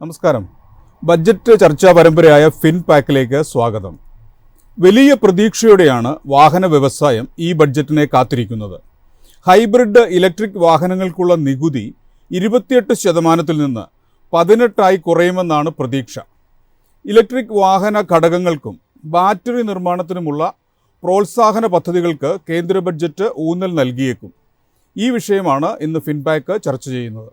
നമസ്കാരം. ബഡ്ജറ്റ് ചർച്ചാ പരമ്പരയായ ഫിൻപാക്കിലേക്ക് സ്വാഗതം. വലിയ പ്രതീക്ഷയോടെയാണ് വാഹന വ്യവസായം ഈ ബഡ്ജറ്റിനെ കാത്തിരിക്കുന്നത്. ഹൈബ്രിഡ് ഇലക്ട്രിക് വാഹനങ്ങൾക്കുള്ള നികുതി 28% നിന്ന് 18% കുറയുമെന്നാണ് പ്രതീക്ഷ. ഇലക്ട്രിക് വാഹന ഘടകങ്ങൾക്കും ബാറ്ററി നിർമ്മാണത്തിനുമുള്ള പ്രോത്സാഹന പദ്ധതികൾക്ക് കേന്ദ്ര ബഡ്ജറ്റ് ഊന്നൽ നൽകിയേക്കും. ഈ വിഷയമാണ് ഇന്ന് ഫിൻപാക്ക് ചർച്ച ചെയ്യുന്നത്.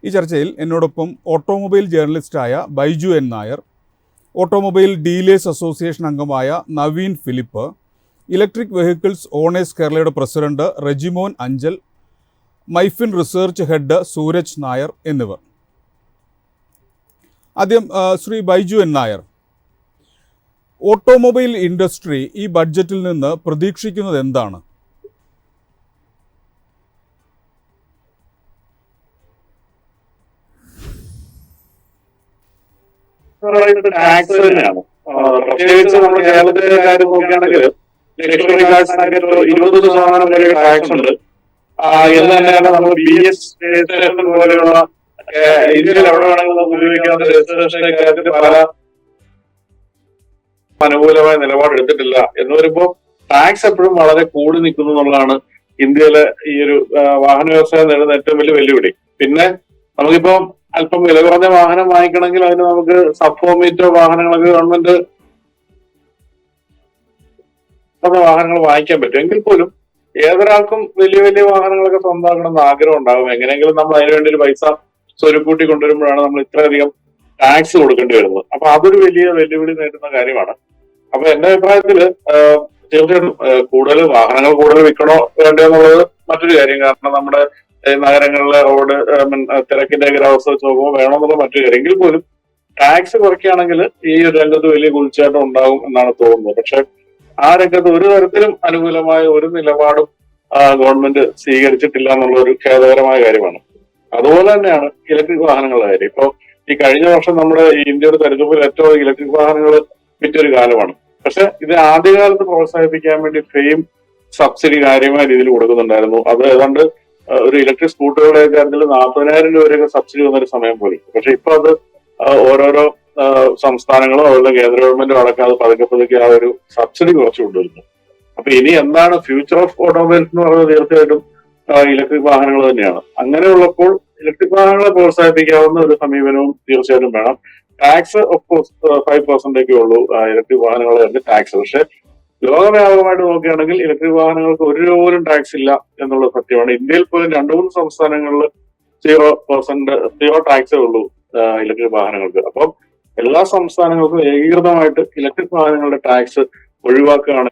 ഈ ചർച്ചയിൽ എന്നോടൊപ്പം ഓട്ടോമൊബൈൽ ജേർണലിസ്റ്റായ Baiju N Nair, automobile dealers association അംഗമായ Naveen Philip, electric vehicles owners കേരളയുടെ president Rejimon Anchal, Myfin research head Sooraj Nair എന്നിവർ. ആദ്യം Shri Baiju N Nair, automobile industry ഈ ബഡ്ജറ്റിൽ നിന്ന് പ്രതീക്ഷിക്കുന്നത് എന്താണ്? ടാക്സ് തന്നെയാണ്. പ്രത്യേകിച്ച് നമ്മൾ കേരളത്തിലെ കാര്യം നോക്കുകയാണെങ്കിൽ ലക്ഷറി കാർഡ്സിനൊക്കെ 20% വരെ ടാക്സ് ഉണ്ട്. എന്ന് തന്നെയാണ് നമ്മൾ BS രജിസ്ട്രേഷൻ പോലെയുള്ള ഇന്ത്യയിൽ എവിടെ വേണമെങ്കിലും ഉപയോഗിക്കാവുന്ന രജിസ്ട്രേഷന്റെ കാര്യത്തിൽ പല അനുകൂലമായ നിലപാടെടുത്തിട്ടില്ല എന്ന് വരുമ്പോൾ ടാക്സ് എപ്പോഴും വളരെ കൂടി നിൽക്കുന്നു എന്നുള്ളതാണ് ഇന്ത്യയിലെ ഈ ഒരു വാഹന വ്യവസായം നേരിടുന്ന ഏറ്റവും വലിയ വെല്ലുവിളി. പിന്നെ നമുക്കിപ്പോ അല്പം വില കുറഞ്ഞ വാഹനം വാങ്ങിക്കണമെങ്കിൽ അതിന് നമുക്ക് സബ്ഫോമീറ്റോ വാഹനങ്ങളൊക്കെ ഗവൺമെന്റ് വാഹനങ്ങൾ വാങ്ങിക്കാൻ പറ്റും. എങ്കിൽ പോലും ഏതൊരാൾക്കും വലിയ വലിയ വാഹനങ്ങളൊക്കെ സ്വന്തമാക്കണമെന്ന് ആഗ്രഹം ഉണ്ടാകും. എങ്ങനെയെങ്കിലും നമ്മൾ അതിനുവേണ്ടി ഒരു പൈസ സ്വരുക്കൂട്ടി കൊണ്ടുവരുമ്പോഴാണ് നമ്മൾ ഇത്രയധികം ടാക്സ് കൊടുക്കേണ്ടി വരുന്നത്. അപ്പൊ അതൊരു വലിയ വെല്ലുവിളി നേരിടുന്ന കാര്യമാണ്. അപ്പൊ എന്റെ അഭിപ്രായത്തില് തീർച്ചയായിട്ടും വാഹനങ്ങൾ കൂടുതൽ വിൽക്കണോ വേണ്ടോ എന്നുള്ളത് മറ്റൊരു കാര്യം. കാരണം നമ്മുടെ നഗരങ്ങളിലെ റോഡ് തിരക്കിന്റെ അവസ്ഥ വെച്ച് നോക്കുമ്പോൾ വേണമെന്നുള്ള മറ്റൊരു കാര്യം. എങ്കിൽ പോലും ടാക്സ് കുറയ്ക്കുകയാണെങ്കിൽ ഈ ഒരു രംഗത്ത് വലിയ കുതിച്ചാട്ടം ഉണ്ടാകും എന്നാണ് തോന്നുന്നത്. പക്ഷെ ആ രംഗത്ത് ഒരു തരത്തിലും അനുകൂലമായ ഒരു നിലപാടും ഗവൺമെന്റ് സ്വീകരിച്ചിട്ടില്ല എന്നുള്ള ഒരു ഖേദകരമായ കാര്യമാണ്. അതുപോലെ തന്നെയാണ് ഇലക്ട്രിക് വാഹനങ്ങളുടെ കാര്യം. ഇപ്പൊ ഈ കഴിഞ്ഞ വർഷം നമ്മുടെ ഈ ഇന്ത്യയുടെ തെരഞ്ഞെടുപ്പിൽ ഏറ്റവും ഇലക്ട്രിക് വാഹനങ്ങൾ വിറ്റൊരു കാലമാണ്. പക്ഷെ ഇത് ആദ്യകാലത്ത് പ്രോത്സാഹിപ്പിക്കാൻ വേണ്ടി ഫെയിം സബ്സിഡി കാര്യമായ രീതിയിൽ കൊടുക്കുന്നുണ്ടായിരുന്നു. അത് ഏതാണ്ട് ഒരു ഇലക്ട്രിക് സ്കൂട്ടറുകളുടെ കാര്യത്തിൽ 40,000 രൂപ വരെയൊക്കെ സബ്സിഡി വന്നൊരു സമയം പോലും. പക്ഷെ ഇപ്പൊ അത് ഓരോരോ സംസ്ഥാനങ്ങളും അതുപോലെ കേന്ദ്ര ഗവൺമെന്റും അടക്കം അത് പതുക്കെ ആ ഒരു സബ്സിഡി കുറച്ച് കൊണ്ടുവരുന്നു. അപ്പൊ ഇനി എന്താണ് ഫ്യൂച്ചർ ഓഫ് ഓട്ടോമൊബൈൽസ് എന്ന് പറയുന്നത്? തീർച്ചയായിട്ടും ഇലക്ട്രിക് വാഹനങ്ങൾ തന്നെയാണ്. അങ്ങനെയുള്ളപ്പോൾ ഇലക്ട്രിക് വാഹനങ്ങളെ പ്രോത്സാഹിപ്പിക്കാവുന്ന ഒരു സമീപനവും തീർച്ചയായിട്ടും വേണം. ടാക്സ് ഓഫ് കോഴ്സ് 5% ഉള്ളൂ ഇലക്ട്രിക് വാഹനങ്ങളുടെ ടാക്സ്. പക്ഷെ ലോകവ്യാപകമായിട്ട് നോക്കുകയാണെങ്കിൽ ഇലക്ട്രിക് വാഹനങ്ങൾക്ക് ഒരു രൂപ പോലും ടാക്സ് ഇല്ല എന്നുള്ളത് സത്യമാണ്. ഇന്ത്യയിൽ പോലും 2-3 സംസ്ഥാനങ്ങളിൽ 0% ടാക്സേ ഉള്ളൂ ഇലക്ട്രിക് വാഹനങ്ങൾക്ക്. അപ്പം എല്ലാ സംസ്ഥാനങ്ങൾക്കും ഏകീകൃതമായിട്ട് ഇലക്ട്രിക് വാഹനങ്ങളുടെ ടാക്സ് ഒഴിവാക്കുകയാണ്.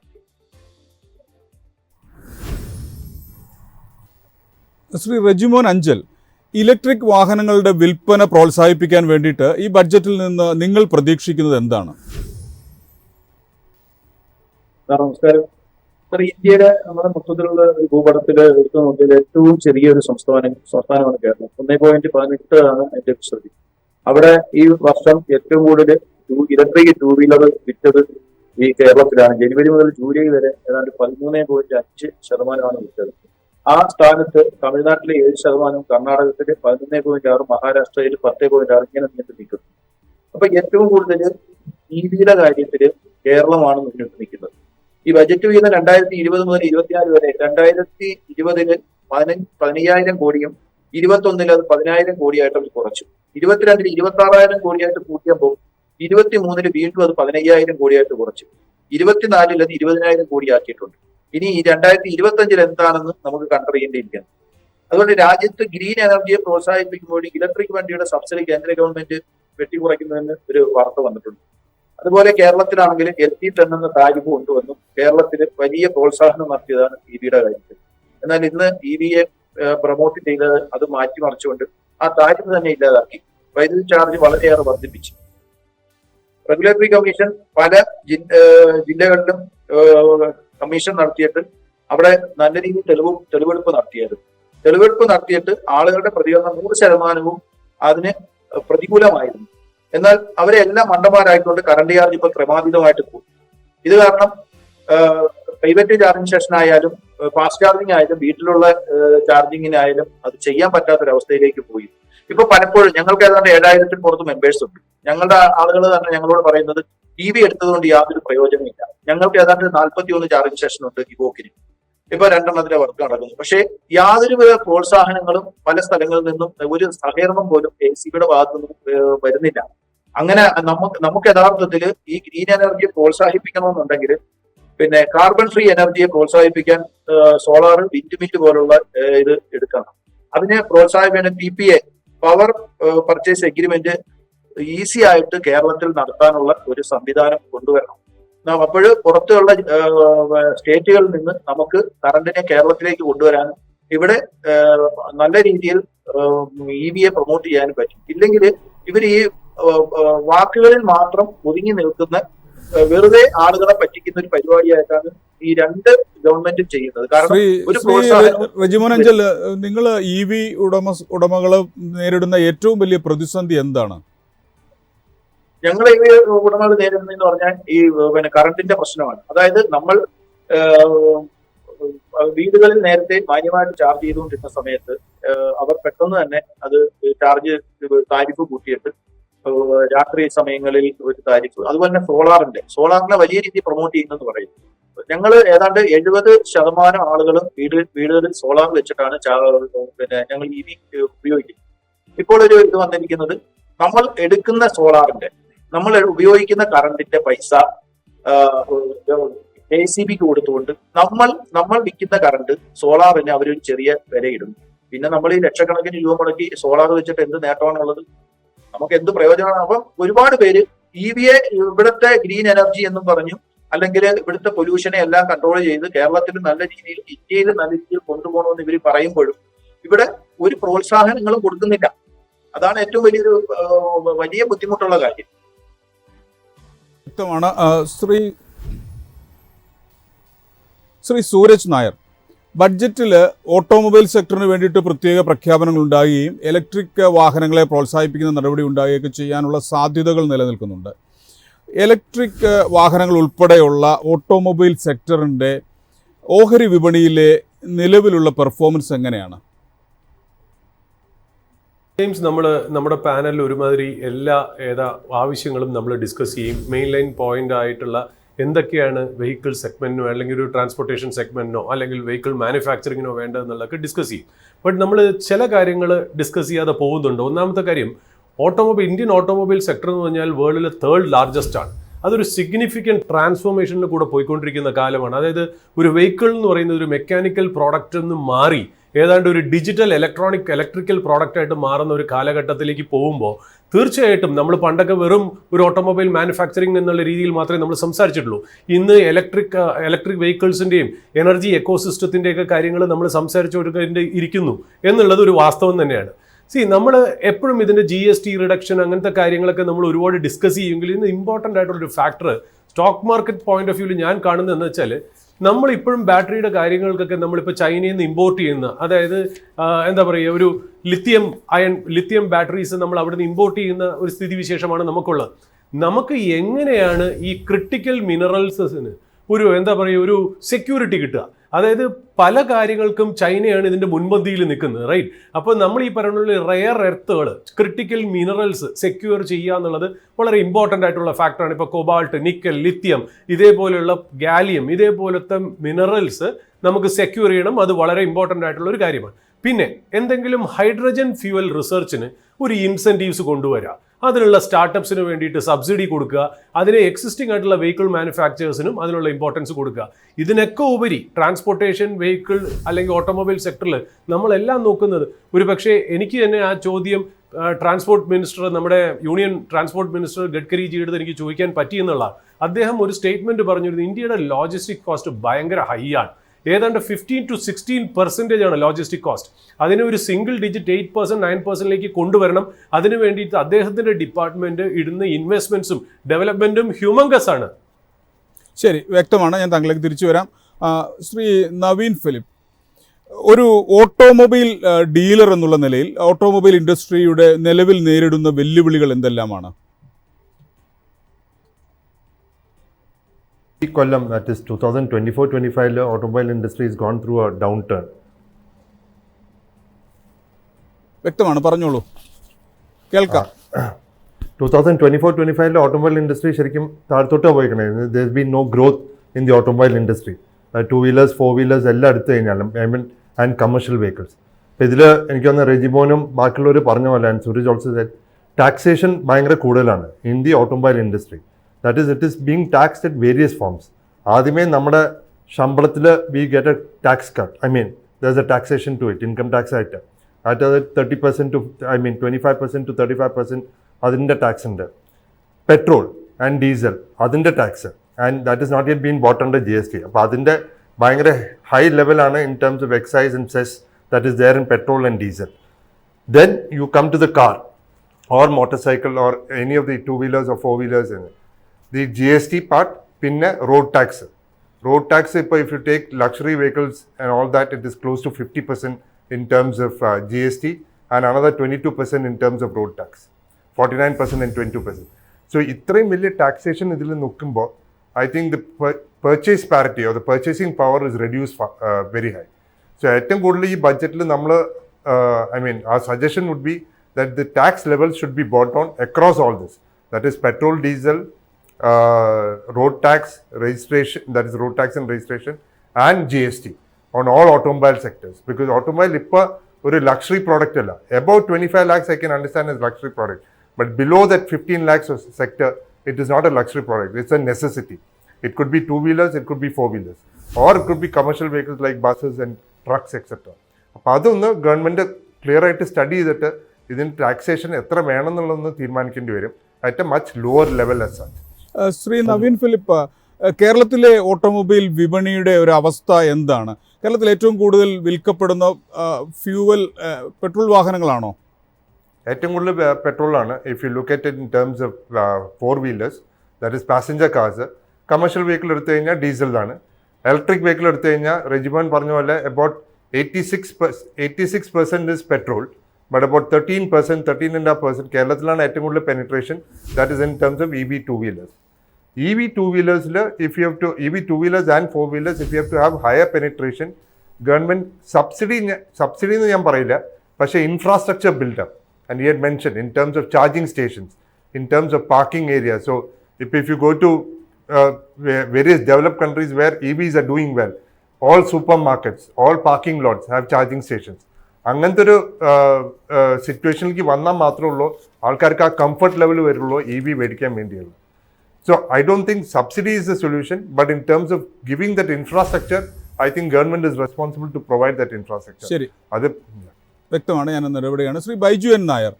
ശ്രീ റെജിമോൻ അഞ്ചൽ, ഇലക്ട്രിക് വാഹനങ്ങളുടെ വിൽപ്പന പ്രോത്സാഹിപ്പിക്കാൻ വേണ്ടിയിട്ട് ഈ ബഡ്ജറ്റിൽ നിന്ന് നിങ്ങൾ പ്രതീക്ഷിക്കുന്നത് എന്താണ്? നമസ്കാരം സർ. ഇന്ത്യയുടെ നമ്മുടെ മൊത്തത്തിലുള്ള ഒരു ഭൂപടത്തില് എടുത്തു നോക്കിയാൽ ഏറ്റവും ചെറിയൊരു സംസ്ഥാനമാണ് കേരളം. 1.18 ആണ് അതിന്റെ വിസ്തൃതി. അവിടെ ഈ വർഷം ഏറ്റവും കൂടുതൽ ഇലക്ട്രിക് 2 വീലർ വിറ്റത് ഈ കേരളത്തിലാണ്. ജനുവരി മുതൽ ജൂലൈ വരെ ഏതാണ്ട് 13.5% വിറ്റത്. ആ സ്ഥാനത്ത് തമിഴ്നാട്ടിലെ 7%, കർണാടകത്തില് 11.6%, മഹാരാഷ്ട്രയിൽ 10.6% ഇങ്ങനെ നീണ്ടു നിൽക്കുന്നു. അപ്പൊ ഏറ്റവും കൂടുതൽ EV-യുടെ കാര്യത്തില് കേരളമാണ് മുന്നിട്ട് നിൽക്കുന്നത്. ഈ ബജറ്റ് വീതം 2020 മുതൽ 2024 വരെ 2020 15,000 കോടിയും 2021 അത് 10,000 കോടിയായിട്ട് അവർ കുറച്ചു. 2022 26,000 കോടിയായിട്ട് കൂട്ടിയപ്പോൾ 2023 വീണ്ടും അത് 15,000 കോടിയായിട്ട് കുറച്ചു. 2024 അത് 20,000 കോടിയാക്കിയിട്ടുണ്ട്. ഇനി 2025 എന്താണെന്ന് നമുക്ക് കണ്ടറിയേണ്ടിയിരിക്കുന്നു. അതുകൊണ്ട് രാജ്യത്ത് ഗ്രീൻ എനർജിയെ പ്രോത്സാഹിപ്പിക്കുമ്പോൾ ഇലക്ട്രിക് വണ്ടിയുടെ സബ്സിഡി കേന്ദ്ര ഗവൺമെന്റ് വെട്ടിക്കുറയ്ക്കുന്നതിന് ഒരു വാർത്ത വന്നിട്ടുണ്ട്. അതുപോലെ കേരളത്തിലാണെങ്കിൽ LT10 എന്ന താരിഫ് കൊണ്ടുവന്നു കേരളത്തിൽ വലിയ പ്രോത്സാഹനം നടത്തിയതാണ് EV-യുടെ കാര്യത്തിൽ. എന്നാൽ ഇന്ന് EV-യെ പ്രൊമോട്ട് ചെയ്തത് അത് മാറ്റിമറിച്ചുകൊണ്ട് ആ താരിഫ് തന്നെ ഇല്ലാതാക്കി. വൈദ്യുതി ചാർജ് വളരെയേറെ വർദ്ധിപ്പിച്ചു. റെഗുലേറ്ററി കമ്മീഷൻ പല ജില്ലകളിലും കമ്മീഷൻ നടത്തിയിട്ട് അവിടെ നല്ല രീതിയിൽ തെളിവെടുപ്പ് നടത്തിയായിരുന്നു. തെളിവെടുപ്പ് നടത്തിയിട്ട് ആളുകളുടെ പ്രതികരണം 100% അതിന് പ്രതികൂലമായിരുന്നു. എന്നാൽ അവരെ എല്ലാം മണ്ടന്മാരായിക്കൊണ്ട് കറണ്ട് ചാർജ് ഇപ്പൊ ക്രമാതീതമായിട്ട് കൂടും. ഇത് കാരണം പ്രൈവറ്റ് ചാർജിങ് സ്റ്റേഷൻ ആയാലും ഫാസ്റ്റ് ചാർജിങ് ആയാലും വീട്ടിലുള്ള ചാർജിങ്ങിനായാലും അത് ചെയ്യാൻ പറ്റാത്തൊരവസ്ഥയിലേക്ക് പോയി. ഇപ്പൊ പലപ്പോഴും ഞങ്ങൾക്ക് ഏതാണ്ട് 7000-ൽ പുറത്ത് മെമ്പേഴ്സ് ഉണ്ട്. ഞങ്ങളുടെ ആളുകൾ തന്നെ ഞങ്ങളോട് പറയുന്നത് EV എടുത്തതുകൊണ്ട് യാതൊരു പ്രയോജനമില്ല. ഞങ്ങൾക്ക് ഏതാണ്ട് 41 ചാർജിങ് സ്റ്റേഷൻ ഉണ്ട് ഇവോക്കിന്. ഇപ്പൊ 2 വർക്ക് നടക്കുന്നു. പക്ഷേ യാതൊരുവിധ പ്രോത്സാഹനങ്ങളും പല സ്ഥലങ്ങളിൽ നിന്നും ഒരു സഹകരണം പോലും ACBയുടെ ഭാഗത്തു നിന്നും വരുന്നില്ല. അങ്ങനെ നമുക്ക് യഥാർത്ഥത്തിൽ ഈ ഗ്രീൻ എനർജിയെ പ്രോത്സാഹിപ്പിക്കണമെന്നുണ്ടെങ്കിൽ പിന്നെ കാർബൺ ഫ്രീ എനർജിയെ പ്രോത്സാഹിപ്പിക്കാൻ സോളാർ, വിൻഡ് മില്ല് പോലുള്ള ഇത് എടുക്കണം. അതിനെ പ്രോത്സാഹിപ്പിക്കാൻ PPA, power purchase agreement easy ആയിട്ട് കേരളത്തിൽ നടത്താനുള്ള ഒരു സംവിധാനം കൊണ്ടുവരണം. അപ്പോൾ പുറത്തുള്ള സ്റ്റേറ്റുകളിൽ നിന്ന് നമുക്ക് കറണ്ടിനെ കേരളത്തിലേക്ക് കൊണ്ടുവരാനും ഇവിടെ നല്ല രീതിയിൽ EVയെ പ്രൊമോട്ട് ചെയ്യാനും പറ്റും. ഇല്ലെങ്കിൽ ഇവർ ഈ വാക്കുകളിൽ മാത്രം ഒതുങ്ങി നിൽക്കുന്ന വെറുതെ ആളുകളെ പറ്റിക്കുന്ന ഒരു പരിപാടിയായിട്ടാണ് ഈ രണ്ട് ഗവൺമെന്റും ചെയ്യുന്നത്. കാരണം ഒരു റെജിമോനഞ്ചൽ, നിങ്ങൾ EV ഉടമകൾ നേരിടുന്ന ഏറ്റവും വലിയ പ്രതിസന്ധി എന്താണ്? ഞങ്ങൾ EV ഉടമകൾ നേരിടുന്നതെന്ന് പറഞ്ഞാൽ ഈ കറണ്ടിന്റെ പ്രശ്നമാണ്. അതായത് നമ്മൾ വീടുകളിൽ നേരത്തെ മാന്യമായിട്ട് ചാർജ് ചെയ്തുകൊണ്ടിരുന്ന സമയത്ത് അവർ പെട്ടെന്ന് തന്നെ അത് ചാർജ് താരിഫ് കൂട്ടിയിട്ട് രാത്രി സമയങ്ങളിൽ ഒരു താരിഫ്, അതുപോലെ തന്നെ സോളാറിനെ വലിയ രീതിയിൽ പ്രൊമോട്ട് ചെയ്യുന്നെന്ന് പറയും. ഞങ്ങൾ ഏതാണ്ട് 70% ആളുകളും വീടുകളിൽ സോളാർ വെച്ചിട്ടാണ് ഞങ്ങൾ EV ഉപയോഗിക്കുന്നത്. ഇപ്പോൾ ഒരു ഇത് വന്നിരിക്കുന്നത്, നമ്മൾ എടുക്കുന്ന നമ്മൾ ഉപയോഗിക്കുന്ന കറണ്ടിന്റെ പൈസ ACBക്ക് കൊടുത്തുകൊണ്ട് നമ്മൾ വിൽക്കുന്ന കറണ്ട് സോളാറിന് അവരൊരു ചെറിയ വില ഇടുന്നു. പിന്നെ നമ്മൾ ഈ ലക്ഷക്കണക്കിന് രൂപ മുടക്കി സോളാർ വെച്ചിട്ട് എന്ത് നേട്ടമാണുള്ളത്? നമുക്ക് എന്ത് പ്രയോജനമാണ്? അപ്പം ഒരുപാട് പേര് EVയെ ഇവിടുത്തെ ഗ്രീൻ എനർജി എന്നും പറഞ്ഞു, അല്ലെങ്കിൽ ഇവിടുത്തെ പൊല്യൂഷനെ എല്ലാം കൺട്രോൾ ചെയ്ത് കേരളത്തിൽ നല്ല രീതിയിൽ, ഇന്ത്യയിൽ നല്ല രീതിയിൽ കൊണ്ടുപോകണമെന്ന് ഇവർ പറയുമ്പോഴും ഇവിടെ ഒരു പ്രോത്സാഹനങ്ങളും കൊടുക്കുന്നില്ല. അതാണ് ഏറ്റവും വലിയ ബുദ്ധിമുട്ടുള്ള കാര്യം. വ്യക്തമാണ്. ശ്രീ സൂരജ് നായർ, ബഡ്ജറ്റിൽ ഓട്ടോമൊബൈൽ സെക്ടറിന് വേണ്ടിയിട്ട് പ്രത്യേക പ്രഖ്യാപനങ്ങൾ ഉണ്ടാകുകയും ഇലക്ട്രിക് വാഹനങ്ങളെ പ്രോത്സാഹിപ്പിക്കുന്ന നടപടി ഉണ്ടാകുകയൊക്കെ ചെയ്യാനുള്ള സാധ്യതകൾ നിലനിൽക്കുന്നുണ്ട്. ഇലക്ട്രിക് വാഹനങ്ങൾ ഉൾപ്പെടെയുള്ള ഓട്ടോമൊബൈൽ സെക്ടറിൻ്റെ ഓഹരി വിപണിയിലെ നിലവിലുള്ള പെർഫോമൻസ് എങ്ങനെയാണ്? നമ്മുടെ പാനലിൽ ഒരുമാതിരി എല്ലാ ആവശ്യങ്ങളും നമ്മൾ ഡിസ്കസ് ചെയ്യും. മെയിൻ ലൈൻ പോയിന്റ് ആയിട്ടുള്ള എന്തൊക്കെയാണ് വെഹിക്കിൾ സെഗ്മെന്റിനോ അല്ലെങ്കിൽ ഒരു ട്രാൻസ്പോർട്ടേഷൻ സെഗ്മെന്റിനോ അല്ലെങ്കിൽ വെഹിക്കിൾ മാനുഫാക്ചറിങ്ങിനോ വേണ്ടതെന്നുള്ളതൊക്കെ ഡിസ്കസ് ചെയ്യും. ബട്ട് നമ്മൾ ചില കാര്യങ്ങൾ ഡിസ്കസ് ചെയ്യാതെ പോകുന്നുണ്ട്. ഒന്നാമത്തെ കാര്യം, ഇന്ത്യൻ ഓട്ടോമൊബൈൽ സെക്ടർ എന്ന് പറഞ്ഞാൽ വേൾഡിലെ 3rd ലാർജസ്റ്റ് ആണ്. അതൊരു സിഗ്നിഫിക്കൻറ്റ് ട്രാൻസ്ഫോർമേഷനിൽ കൂടെ പോയിക്കൊണ്ടിരിക്കുന്ന കാലമാണ്. അതായത് ഒരു വെഹിക്കിൾ എന്ന് പറയുന്നത് ഒരു മെക്കാനിക്കൽ പ്രോഡക്റ്റ് നിന്ന് മാറി ഏതാണ്ട് ഒരു ഡിജിറ്റൽ ഇലക്ട്രിക്കൽ പ്രോഡക്റ്റായിട്ട് മാറുന്ന ഒരു കാലഘട്ടത്തിലേക്ക് പോകുമ്പോൾ തീർച്ചയായിട്ടും നമ്മൾ പണ്ടൊക്കെ വെറും ഒരു ഓട്ടോമൊബൈൽ മാനുഫാക്ചറിങ് എന്നുള്ള രീതിയിൽ മാത്രമേ നമ്മൾ സംസാരിച്ചിട്ടുള്ളൂ. ഇന്ന് ഇലക്ട്രിക് വെഹിക്കിൾസിൻ്റെയും എനർജി എക്കോസിസ്റ്റത്തിൻ്റെയൊക്കെ കാര്യങ്ങൾ നമ്മൾ സംസാരിച്ചുകൊണ്ടിരിക്കുന്നു എന്നുള്ളത് ഒരു വാസ്തവം തന്നെയാണ്. നമ്മൾ എപ്പോഴും ഇതിൻ്റെ GST റിഡക്ഷൻ അങ്ങനത്തെ കാര്യങ്ങളൊക്കെ നമ്മൾ ഒരുപാട് ഡിസ്കസ് ചെയ്യുമെങ്കിൽ ഇന്ന് ഇമ്പോർട്ടൻ്റ് ആയിട്ടുള്ളൊരു factor stock market point of വ്യൂവിൽ ഞാൻ കാണുന്നതെന്ന് വെച്ചാൽ, നമ്മളിപ്പോഴും ബാറ്ററിയുടെ കാര്യങ്ങൾക്കൊക്കെ നമ്മളിപ്പോൾ ചൈനയിൽ നിന്ന് ഇമ്പോർട്ട് ചെയ്യുന്ന, അതായത് എന്താ പറയുക, ഒരു ലിത്തിയം ബാറ്ററീസ് നമ്മൾ അവിടെ നിന്ന് ഇമ്പോർട്ട് ചെയ്യുന്ന ഒരു സ്ഥിതിവിശേഷമാണ് നമുക്കുള്ളത്. നമുക്ക് എങ്ങനെയാണ് ഈ ക്രിട്ടിക്കൽ മിനറൽസിന് ഒരു സെക്യൂരിറ്റി കിട്ടുക? അതായത് പല കാര്യങ്ങൾക്കും ചൈനയാണ് ഇതിൻ്റെ മുൻപന്തിയിൽ നിൽക്കുന്നത്, റൈറ്റ്? അപ്പോൾ നമ്മൾ ഈ പറയുന്ന റെയർ എർത്തുകൾ, ക്രിട്ടിക്കൽ മിനറൽസ് സെക്യൂർ ചെയ്യുക എന്നുള്ളത് വളരെ ഇമ്പോർട്ടൻ്റ് ആയിട്ടുള്ള ഫാക്ടറാണ്. ഇപ്പോൾ കൊബാൾട്ട്, നിക്കൽ, ലിത്തിയം, ഇതേപോലെയുള്ള ഗാലിയം, ഇതേപോലത്തെ മിനറൽസ് നമുക്ക് സെക്യൂർ ചെയ്യണം. അത് വളരെ ഇമ്പോർട്ടൻ്റ് ആയിട്ടുള്ള ഒരു കാര്യമാണ്. പിന്നെ എന്തെങ്കിലും ഹൈഡ്രജൻ ഫ്യൂവൽ റിസർച്ചിന് ഒരു ഇൻസെൻറ്റീവ്സ് കൊണ്ടുവരിക, അതിനുള്ള സ്റ്റാർട്ടപ്സിന് വേണ്ടിയിട്ട് സബ്സിഡി കൊടുക്കുക, അതിന് എക്സിസ്റ്റിംഗ് ആയിട്ടുള്ള വെഹിക്കിൾ മാനുഫാക്ചേഴ്സിനും അതിനുള്ള ഇമ്പോർട്ടൻസ് കൊടുക്കുക. ഇതിനൊക്കെ ഉപരി ട്രാൻസ്പോർട്ടേഷൻ വെഹിക്കിൾ അല്ലെങ്കിൽ ഓട്ടോമൊബൈൽ സെക്ടറിൽ നമ്മളെല്ലാം നോക്കുന്നത്, ഒരു പക്ഷേ എനിക്ക് തന്നെ ആ ചോദ്യം ട്രാൻസ്പോർട്ട് മിനിസ്റ്റർ, നമ്മുടെ യൂണിയൻ ട്രാൻസ്പോർട്ട് മിനിസ്റ്റർ ഗഡ്കരിജിയുടെ എനിക്ക് ചോദിക്കാൻ പറ്റിയെന്നുള്ള, അദ്ദേഹം ഒരു സ്റ്റേറ്റ്മെൻറ്റ് പറഞ്ഞിരുന്നു, ഇന്ത്യയുടെ ലോജിസ്റ്റിക് കോസ്റ്റ് ഭയങ്കര ഹൈ ആണ്. ഏതാണ്ട് 15 to 16% ആണ് ലോജിസ്റ്റിക് കോസ്റ്റ്. അതിനെ ഒരു സിംഗിൾ ഡിജിറ്റ് 8%, 9%ലേക്ക് കൊണ്ടുവരണം. അതിനു വേണ്ടിയിട്ട് അദ്ദേഹത്തിൻ്റെ ഡിപ്പാർട്ട്മെൻറ്റ് ഇടുന്ന ഇൻവെസ്റ്റ്മെൻറ്റ്സും ഡെവലപ്മെൻറ്റും ഹ്യൂമങ്കസ് ആണ്. ശരി, വ്യക്തമാണ്. ഞാൻ താങ്കളിലേക്ക് തിരിച്ചു വരാം. ശ്രീ നവീൻ ഫിലിപ്പ്, ഒരു ഓട്ടോമൊബൈൽ ഡീലർ എന്നുള്ള നിലയിൽ ഓട്ടോമൊബൈൽ ഇൻഡസ്ട്രിയുടെ നിലവിൽ നേരിടുന്ന വെല്ലുവിളികൾ എന്തെല്ലാമാണ്? Kollam, that is 2024-25, the automobile industry has gone through a downturn. വ്യക്തമാണ്, പറഞ്ഞോളൂ, കേൾക്കാം. 2024-25, the automobile industry ശരിക്കും താഴ്ത്തോട്ട് പോയിക്കണേ. There's been no growth in the automobile industry. Two-wheelers, four-wheelers എല്ലാം എടുത്തു കഴിഞ്ഞാലും ആൻഡ് കമേഴ്ഷ്യൽ വെഹിക്കിൾസ്. അപ്പോൾ ഇതിൽ എനിക്ക് തോന്നുന്ന റെജിമോനും ബാക്കിയുള്ളവർ പറഞ്ഞ പോലെ and Suresh also said taxation ഭയങ്കര കൂടുതലാണ് in the automobile industry. That is it is being taxed at various forms. ആദ്യമേ നമ്മുടെ ശമ്പളത്തിൽ we get a tax cut, I mean there is a taxation to it, income tax ആയിട്ട്. അത് 30% to 25% to 35% അതിൻ്റെ tax ഉണ്ട്. Petrol and diesel അതിൻ്റെ tax, and that is not yet been bought under GST. അപ്പോൾ അതിൻ്റെ ഭയങ്കര high ലെവലാണ് in terms of excise and cess that is there in petrol and diesel. Then you come to the car or motorcycle or any of the two-wheelers or four-wheelers in it. The GST part, pinna road tax. Road tax, if you take luxury vehicles and all that, it is close to 50% in terms of GST and another 22% in terms of road tax. 49% and 22%. So, ഇത്രയും വലിയ taxation ഇതിൽ നോക്കുമ്പോൾ I think the purchase parity or the purchasing power is reduced very high. So, ഏറ്റവും കൂടുതൽ ഈ ബഡ്ജറ്റിൽ നമ്മൾ our suggestion would be that the tax levels should be brought down across all this. That is petrol, diesel, road tax, registration, that is road tax and registration, and GST on all automobile sectors. Because automobile ഇപ്പോൾ ഒരു luxury product അല്ല. Above 25 lakhs I can understand as luxury product. But below that 15 lakhs sector, it is not a luxury product. It's a necessity. It could be two-wheelers, it could be four-wheelers. Or it could be commercial vehicles like buses and trucks, etc. അപ്പോൾ അതൊന്ന് government clear ആയിട്ട് study ചെയ്തിട്ട് ഇതിന് taxation എത്ര വേണമെന്നുള്ളതൊന്ന് തീരുമാനിക്കേണ്ടി വരും at A much lower level as such. Shri Naveen Philip, കേരളത്തിലെ automobile വിപണിയുടെ ഒരു അവസ്ഥ എന്താണ്? കേരളത്തിൽ ഏറ്റവും കൂടുതൽ വിൽക്കപ്പെടുന്ന ഫ്യൂവൽ പെട്രോൾ വാഹനങ്ങളാണോ? ഏറ്റവും കൂടുതൽ പെട്രോളാണ്. If you look at it in terms of four wheelers, that is passenger cars. Commercial vehicle എടുത്തു കഴിഞ്ഞാൽ ഡീസലാണ്. ഇലക്ട്രിക് വെഹിക്കിൾ എടുത്തു കഴിഞ്ഞാൽ റെജിമോൻ പറഞ്ഞ പോലെ about 86% is petrol, but about 13.5% കേരളത്തിലാണ് ഏറ്റവും കൂടുതൽ penetration. That is in terms of EV two-wheelers. EV two-wheelers, if you have to, EV two-wheelers and four-wheelers, if you have to have higher penetration, government subsidy എന്ന് ഞാൻ പറയില്ല, പക്ഷേ infrastructure buildup, and he had mentioned in terms of charging stations, in terms of parking areas. So if you go to various developed countries where EVs are doing well, all supermarkets, all parking lots have charging stations. അങ്ങനത്തെ ഒരു സിറ്റുവേഷനിലേക്ക് വന്നാൽ മാത്രമേ ഉള്ളൂ ആൾക്കാർക്ക് ആ comfort level വരുള്ളൂ EV മേടിക്കാൻ വേണ്ടിയുള്ളൂ. So I don't think subsidy is the solution, but in terms of giving that infrastructure, I think government is responsible to provide that infrastructure. ശരി, അത് വ്യക്തമാണ്. ഞാൻ നടപടിയാണ്. ശ്രീ ബൈജു എൻ നായർ,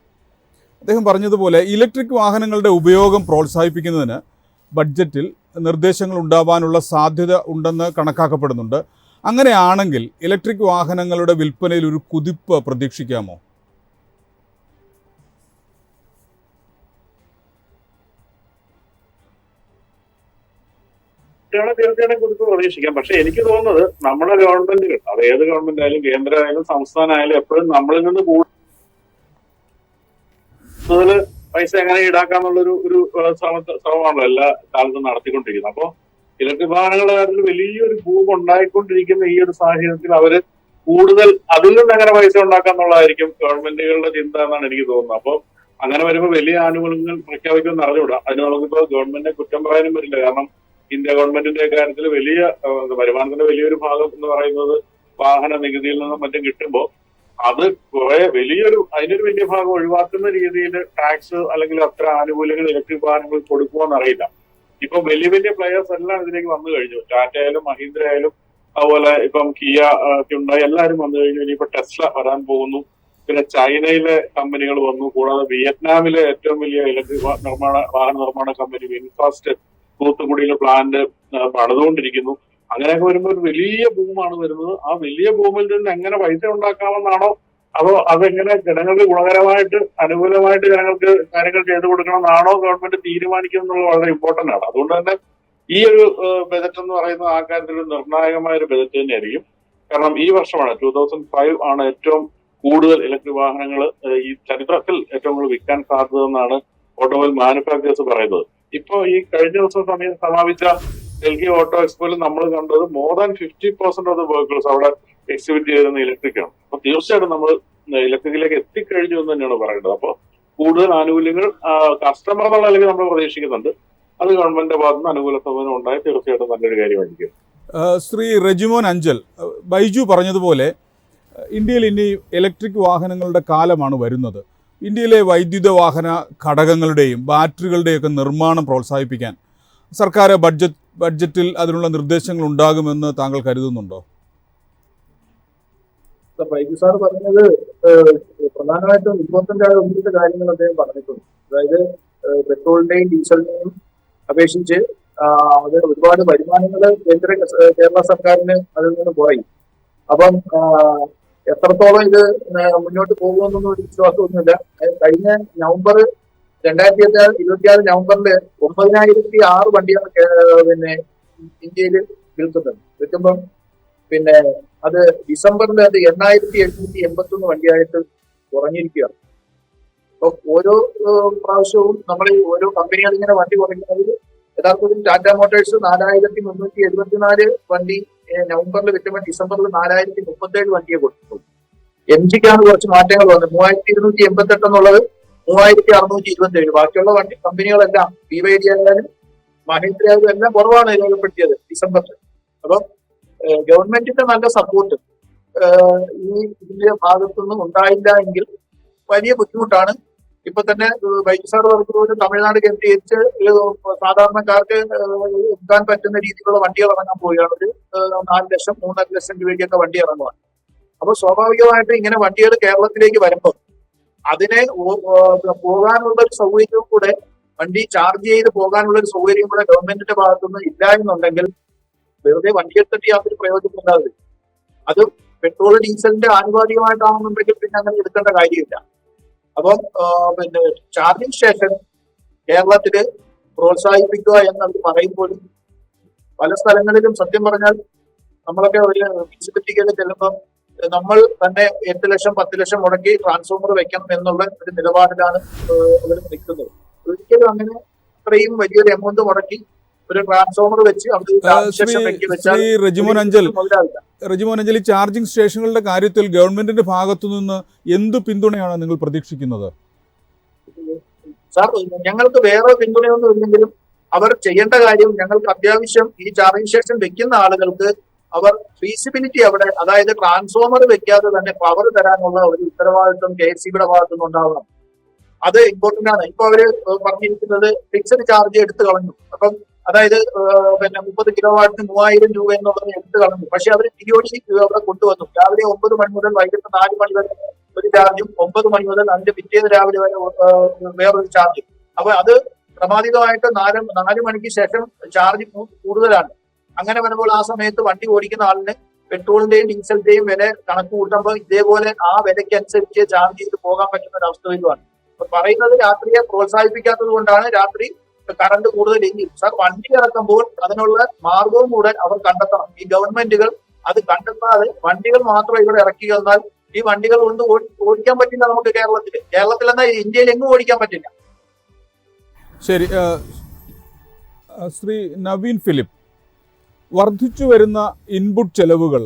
അദ്ദേഹം പറഞ്ഞതുപോലെ ഇലക്ട്രിക് വാഹനങ്ങളുടെ ഉപയോഗം പ്രോത്സാഹിപ്പിക്കുന്നതിന് ബഡ്ജറ്റിൽ നിർദ്ദേശങ്ങൾ ഉണ്ടാവാനുള്ള സാധ്യത ഉണ്ടെന്ന് കണക്കാക്കപ്പെടുന്നുണ്ട്. അങ്ങനെയാണെങ്കിൽ ഇലക്ട്രിക് വാഹനങ്ങളുടെ വിൽപ്പനയിൽ ഒരു കുതിപ്പ് പ്രതീക്ഷിക്കാമോ? തീർച്ചയായിട്ടും കുറിച്ച് പ്രതീക്ഷിക്കാം. പക്ഷെ എനിക്ക് തോന്നുന്നത് നമ്മുടെ ഗവൺമെന്റുകൾ, അത് ഏത് ഗവൺമെന്റ് ആയാലും കേന്ദ്രമായാലും സംസ്ഥാനമായാലും, എപ്പോഴും നമ്മളിൽ നിന്ന് കൂടുതൽ പൈസ എങ്ങനെ ഈടാക്കാന്നുള്ളൊരു ശ്രമമാണല്ലോ എല്ലാ കാലത്തും നടത്തിക്കൊണ്ടിരിക്കുന്നത്. അപ്പോ ഇലക്ട്രിക് വാഹനങ്ങളുടെ കാര്യത്തിൽ വലിയൊരു ഭൂമി ഉണ്ടായിക്കൊണ്ടിരിക്കുന്ന ഈ ഒരു സാഹചര്യത്തിൽ അവര് കൂടുതൽ അതിൽ നിന്ന് എങ്ങനെ പൈസ ഉണ്ടാക്കാന്നുള്ളതായിരിക്കും ഗവൺമെന്റുകളുടെ ചിന്ത എന്നാണ് എനിക്ക് തോന്നുന്നത്. അപ്പോൾ അങ്ങനെ വരുമ്പോൾ വലിയ ആനുകൂല്യങ്ങൾ പ്രഖ്യാപിക്കുമെന്ന് അറിഞ്ഞുകൂടാ. അതിന് നമുക്കിപ്പോ ഗവൺമെന്റിനെ കുറ്റം പറയാനും പറ്റില്ല. കാരണം ഇന്ത്യ ഗവൺമെന്റിന്റെ കാര്യത്തിൽ വലിയ വരുമാനത്തിന്റെ വലിയൊരു ഭാഗം എന്ന് പറയുന്നത് വാഹന നികുതിയിൽ നിന്നും മറ്റും കിട്ടുമ്പോൾ അത് അതിനൊരു വലിയ ഭാഗം ഒഴിവാക്കുന്ന രീതിയിൽ ടാക്സ് അല്ലെങ്കിൽ അത്ര ആനുകൂല്യങ്ങൾ ഇലക്ട്രിക് വാഹനങ്ങൾ കൊടുക്കുമോന്ന് അറിയില്ല. ഇപ്പൊ വലിയ വലിയ പ്ലെയേഴ്സ് എല്ലാം ഇതിലേക്ക് വന്നു കഴിഞ്ഞു. ടാറ്റ ആയാലും മഹീന്ദ്ര ആയാലും അതുപോലെ ഇപ്പം കിയ, ഹ്യുണ്ടായി എല്ലാവരും വന്നു കഴിഞ്ഞു. ഇനിയിപ്പോ ടെസ്ല വരാൻ പോകുന്നു. പിന്നെ ചൈനയിലെ കമ്പനികൾ വന്നു. കൂടാതെ വിയറ്റ്നാമിലെ ഏറ്റവും വലിയ ഇലക്ട്രിക് വാഹന നിർമ്മാണ കമ്പനി വിൻഫാസ്റ്റ് തൂത്തുക്കുടിയിലെ പ്ലാന്റ് പണിതുകൊണ്ടിരിക്കുന്നു. അങ്ങനെയൊക്കെ വരുമ്പോൾ ഒരു വലിയ ബൂമാണ് വരുന്നത്. ആ വലിയ ബൂമിൽ നിന്ന് എങ്ങനെ പൈസ ഉണ്ടാക്കാമെന്നാണോ അതോ അതെങ്ങനെ ജനങ്ങൾക്ക് ഗുണകരമായിട്ട് അനുകൂലമായിട്ട് ജനങ്ങൾക്ക് കാര്യങ്ങൾ ചെയ്തു കൊടുക്കണമെന്നാണോ ഗവൺമെന്റ് തീരുമാനിക്കുന്നത് വളരെ ഇമ്പോർട്ടന്റ് ആണ്. അതുകൊണ്ട് തന്നെ ഈ ഒരു ബജറ്റ് എന്ന് പറയുന്നത് ആ കാര്യത്തിൽ നിർണായകമായ ഒരു ബജറ്റ് തന്നെയായിരിക്കും. കാരണം ഈ വർഷമാണ് 2005 ആണ് ഏറ്റവും കൂടുതൽ ഇലക്ട്രിക് വാഹനങ്ങൾ ഈ ചരിത്രത്തിൽ ഏറ്റവും കൂടുതൽ വിൽക്കാൻ സാധ്യത എന്നാണ് ഓട്ടോമൊബൈൽ മാനുഫാക്ചേഴ്സ് പറയുന്നത്. ഇപ്പൊ ഈ കഴിഞ്ഞ ദിവസം സമാപിച്ച ഡൽഹി ഓട്ടോ എക്സ്പോയിൽ നമ്മൾ കണ്ടത് more than 50% of the vehicles അവിടെ എക്സിബിറ്റ് ചെയ്തിരുന്ന ഇലക്ട്രിക് ആണ്. അപ്പൊ തീർച്ചയായിട്ടും നമ്മൾ ഇലക്ട്രിക്കിലേക്ക് എത്തിക്കഴിഞ്ഞു എന്ന് തന്നെയാണ് പറയേണ്ടത്. അപ്പോൾ കൂടുതൽ ആനുകൂല്യങ്ങൾ കസ്റ്റമർ എന്നുള്ള അല്ലെങ്കിൽ നമ്മൾ പ്രതീക്ഷിക്കുന്നുണ്ട്. അത് ഗവൺമെന്റിന്റെ ഭാഗത്ത് നിന്ന് അനുകൂല സമീപനം ഉണ്ടായി തീർച്ചയായിട്ടും നല്ലൊരു കാര്യമായിരിക്കും. ശ്രീ റെജിമോൻ അഞ്ചൽ, ബൈജു പറഞ്ഞതുപോലെ ഇന്ത്യയിൽ ഇനി ഇലക്ട്രിക് വാഹനങ്ങളുടെ കാലമാണ് വരുന്നത്. ഇന്ത്യയിലെ വൈദ്യുത വാഹന ഘടകങ്ങളുടെയും ബാറ്ററികളുടെയൊക്കെ നിർമ്മാണം പ്രോത്സാഹിപ്പിക്കാൻ സർക്കാർ ബഡ്ജറ്റിൽ അതിനുള്ള നിർദ്ദേശങ്ങൾ ഉണ്ടാകുമെന്ന് താങ്കൾ കരുതുന്നുണ്ടോ? ബൈജു സാർ പറഞ്ഞത് പ്രധാനമായിട്ടും ഇമ്പോർട്ടന്റ് ആയ ഒന്നിന്റെ കാര്യങ്ങൾ അദ്ദേഹം പറഞ്ഞിട്ടുണ്ട്. അതായത് പെട്രോളിന്റെയും ഡീസലിന്റെയും അപേക്ഷിച്ച് അത് ഒരുപാട് വരുമാനങ്ങൾ കേരള സർക്കാരിന് അതിൽ നിന്ന് കുറയും. അപ്പം എത്രത്തോളം ഇത് മുന്നോട്ട് പോകുമെന്നൊന്നും ഒരു വിശ്വാസമൊന്നുമില്ല. കഴിഞ്ഞ നവംബർ 2026 നവംബറിൽ 9,006 വണ്ടിയാണ് പിന്നെ ഇന്ത്യയിൽ വിൽക്കുമ്പം പിന്നെ അത് ഡിസംബറിൽ അത് 8,781 വണ്ടിയായിട്ട് കുറഞ്ഞിരിക്കുകയാണ്. അപ്പൊ ഓരോ പ്രാവശ്യവും നമ്മൾ ഓരോ കമ്പനികൾ ഇങ്ങനെ വണ്ടി കുറയ്ക്കുന്നത് യഥാർത്ഥത്തിൽ ടാറ്റ മോട്ടോഴ്സ് 4,374 വണ്ടി നവംബറിൽ വിൽക്കുമ്പോൾ ഡിസംബറിൽ 4,037 വണ്ടിയെ കൊടുത്തു. MGക്കാണ് കുറച്ച് മാറ്റങ്ങൾ വന്നത്. 3,288 എന്നുള്ളത് 3,627. ബാക്കിയുള്ള വണ്ടി കമ്പനികളെല്ലാം BYD ആയാലും മഹീന്ദ്ര ആയാലും എല്ലാം കുറവാണ് രേഖപ്പെടുത്തിയത് ഡിസംബറിൽ. അപ്പം ഗവൺമെന്റിന്റെ നല്ല സപ്പോർട്ട് ഈ ഇതിന്റെ ഭാഗത്തുനിന്നും ഉണ്ടായില്ല എങ്കിൽ വലിയ ബുദ്ധിമുട്ടാണ്. ഇപ്പൊ തന്നെ ബൈജു സാർ പറഞ്ഞതുപോലെ തമിഴ്നാട് കേന്ദ്രീകരിച്ച് സാധാരണക്കാർക്ക് എടുക്കാൻ പറ്റുന്ന രീതിയിലുള്ള വണ്ടികൾ ഇറങ്ങാൻ പോവുകയാണ്. ഒരു 4 ലക്ഷം 3.5 ലക്ഷം രൂപയ്ക്കൊക്കെ വണ്ടി ഇറങ്ങുവാണ്. അപ്പൊ സ്വാഭാവികമായിട്ട് ഇങ്ങനെ വണ്ടികൾ കേരളത്തിലേക്ക് വരുമ്പോൾ അതിനെ പോകാനുള്ള ഒരു സൗകര്യവും കൂടെ, വണ്ടി ചാർജ് ചെയ്ത് പോകാനുള്ള ഒരു സൗകര്യം കൂടെ ഗവൺമെന്റിന്റെ ഭാഗത്തുനിന്ന് ഇല്ല എന്നുണ്ടെങ്കിൽ വെറുതെ വണ്ടി എടുത്തിട്ട് യാതൊരു പ്രയോജനം ഉണ്ടാവില്ല. അത് പെട്രോൾ ഡീസലിന്റെ ആനുപാതികമായിട്ടാണെന്നുണ്ടെങ്കിൽ പിന്നെ അങ്ങനെ എടുക്കേണ്ട കാര്യമില്ല. അപ്പം പിന്നെ ചാർജിങ് സ്റ്റേഷൻ കേരളത്തില് പ്രോത്സാഹിപ്പിക്കുക എന്നവർ പറയുമ്പോൾ പല സ്ഥലങ്ങളിലും സത്യം പറഞ്ഞാൽ നമ്മളൊക്കെ ഒരു മുനിസിപ്പാലിറ്റിക്കൊക്കെ ചെല്ലുമ്പോൾ നമ്മൾ തന്നെ 8 ലക്ഷം 10 ലക്ഷം മുടക്കി ട്രാൻസ്ഫോമർ വെക്കണം എന്നുള്ള ഒരു നിലപാടിലാണ് അവർ നിൽക്കുന്നത്. ഒരിക്കലും അങ്ങനെ അത്രയും വലിയൊരു എമൗണ്ട് മുടക്കി ഒരു ട്രാൻസ്ഫോമർ വെച്ച് ശ്രീ റെജിമോൻ അഞ്ചൽ, ഈ ചാർജിംഗ് സ്റ്റേഷനുകളുടെ കാര്യത്തിൽ ഗവൺമെന്റിന്റെ ഭാഗത്തു നിന്ന് എന്ത് പിന്തുണയാണ് നിങ്ങൾ പ്രതീക്ഷിക്കുന്നത്? സാർ, ഞങ്ങൾക്ക് വേറെ പിന്തുണയൊന്നും ഇല്ലെങ്കിലും അവർ ചെയ്യേണ്ട കാര്യം, ഞങ്ങൾക്ക് അത്യാവശ്യം ഈ ചാർജിംഗ് സ്റ്റേഷൻ വെക്കുന്ന ആളുകൾക്ക് അവർ ഫീസിബിലിറ്റി അവിടെ, അതായത് ട്രാൻസ്ഫോമർ വെക്കാതെ തന്നെ പവർ തരാനുള്ള ഒരു ഉത്തരവാദിത്വം KSEBിയുടെ ഭാഗത്തുനിന്ന് ഉണ്ടാവണം. അത് ഇമ്പോർട്ടന്റ് ആണ്. ഇപ്പൊ അവര് പറഞ്ഞിരിക്കുന്നത് ഫിക്സഡ് ചാർജ് എടുത്തു കളഞ്ഞു. അപ്പം അതായത് പിന്നെ 30 കിലോവാട്ടിന് 3,000 രൂപ എന്നുള്ളത് എടുത്തു കളഞ്ഞു. പക്ഷെ അവർ പീരിയോഡിക് അവിടെ കൊണ്ടുവന്നു. രാവിലെ 9 മണി മുതൽ വൈകിട്ട് 4 മണി വരെ ഒരു ചാർജും 9 മണി മുതൽ അതിന്റെ പിറ്റേന്ന് രാവിലെ വരെ വേറൊരു ചാർജും. അപ്പൊ അത് ക്രമാതീതമായിട്ട് 4 മണിക്ക് ശേഷം ചാർജ് കൂടുതലാണ്. അങ്ങനെ വരുമ്പോൾ ആ സമയത്ത് വണ്ടി ഓടിക്കുന്ന ആളിന് പെട്രോളിന്റെയും ഡീസലിന്റെയും വില കണക്ക് കൂട്ടുമ്പോൾ ഇതേപോലെ ആ വിലയ്ക്ക് അനുസരിച്ച് ചാർജ് ചെയ്ത് പോകാൻ പറ്റുന്ന ഒരു അവസ്ഥ വരുവാണ്. അപ്പൊ പറയുന്നത് രാത്രിയെ പ്രോത്സാഹിപ്പിക്കാത്തത് കൊണ്ടാണ് രാത്രി കറണ്ട് കൂടുതൽ എങ്കിൽ സാർ വണ്ടി ഇറക്കുമ്പോൾ അതിനുള്ള മാർഗവും കൂടെ അവർ കണ്ടെത്തണം. ഈ ഗവൺമെന്റുകൾ അത് കണ്ടെത്താതെ വണ്ടികൾ മാത്രം ഇവിടെ ഇറക്കി എന്നാൽ ഈ വണ്ടികൾ കൊണ്ട് ഓടിക്കാൻ പറ്റില്ല നമുക്ക് കേരളത്തിൽ എന്നാൽ ഇന്ത്യയിൽ എങ്ങും ഓടിക്കാൻ പറ്റില്ല. ശരി, ശ്രീ നവീൻ ഫിലിപ്പ്, വർദ്ധിച്ചു വരുന്ന ഇൻപുട്ട് ചെലവുകൾ,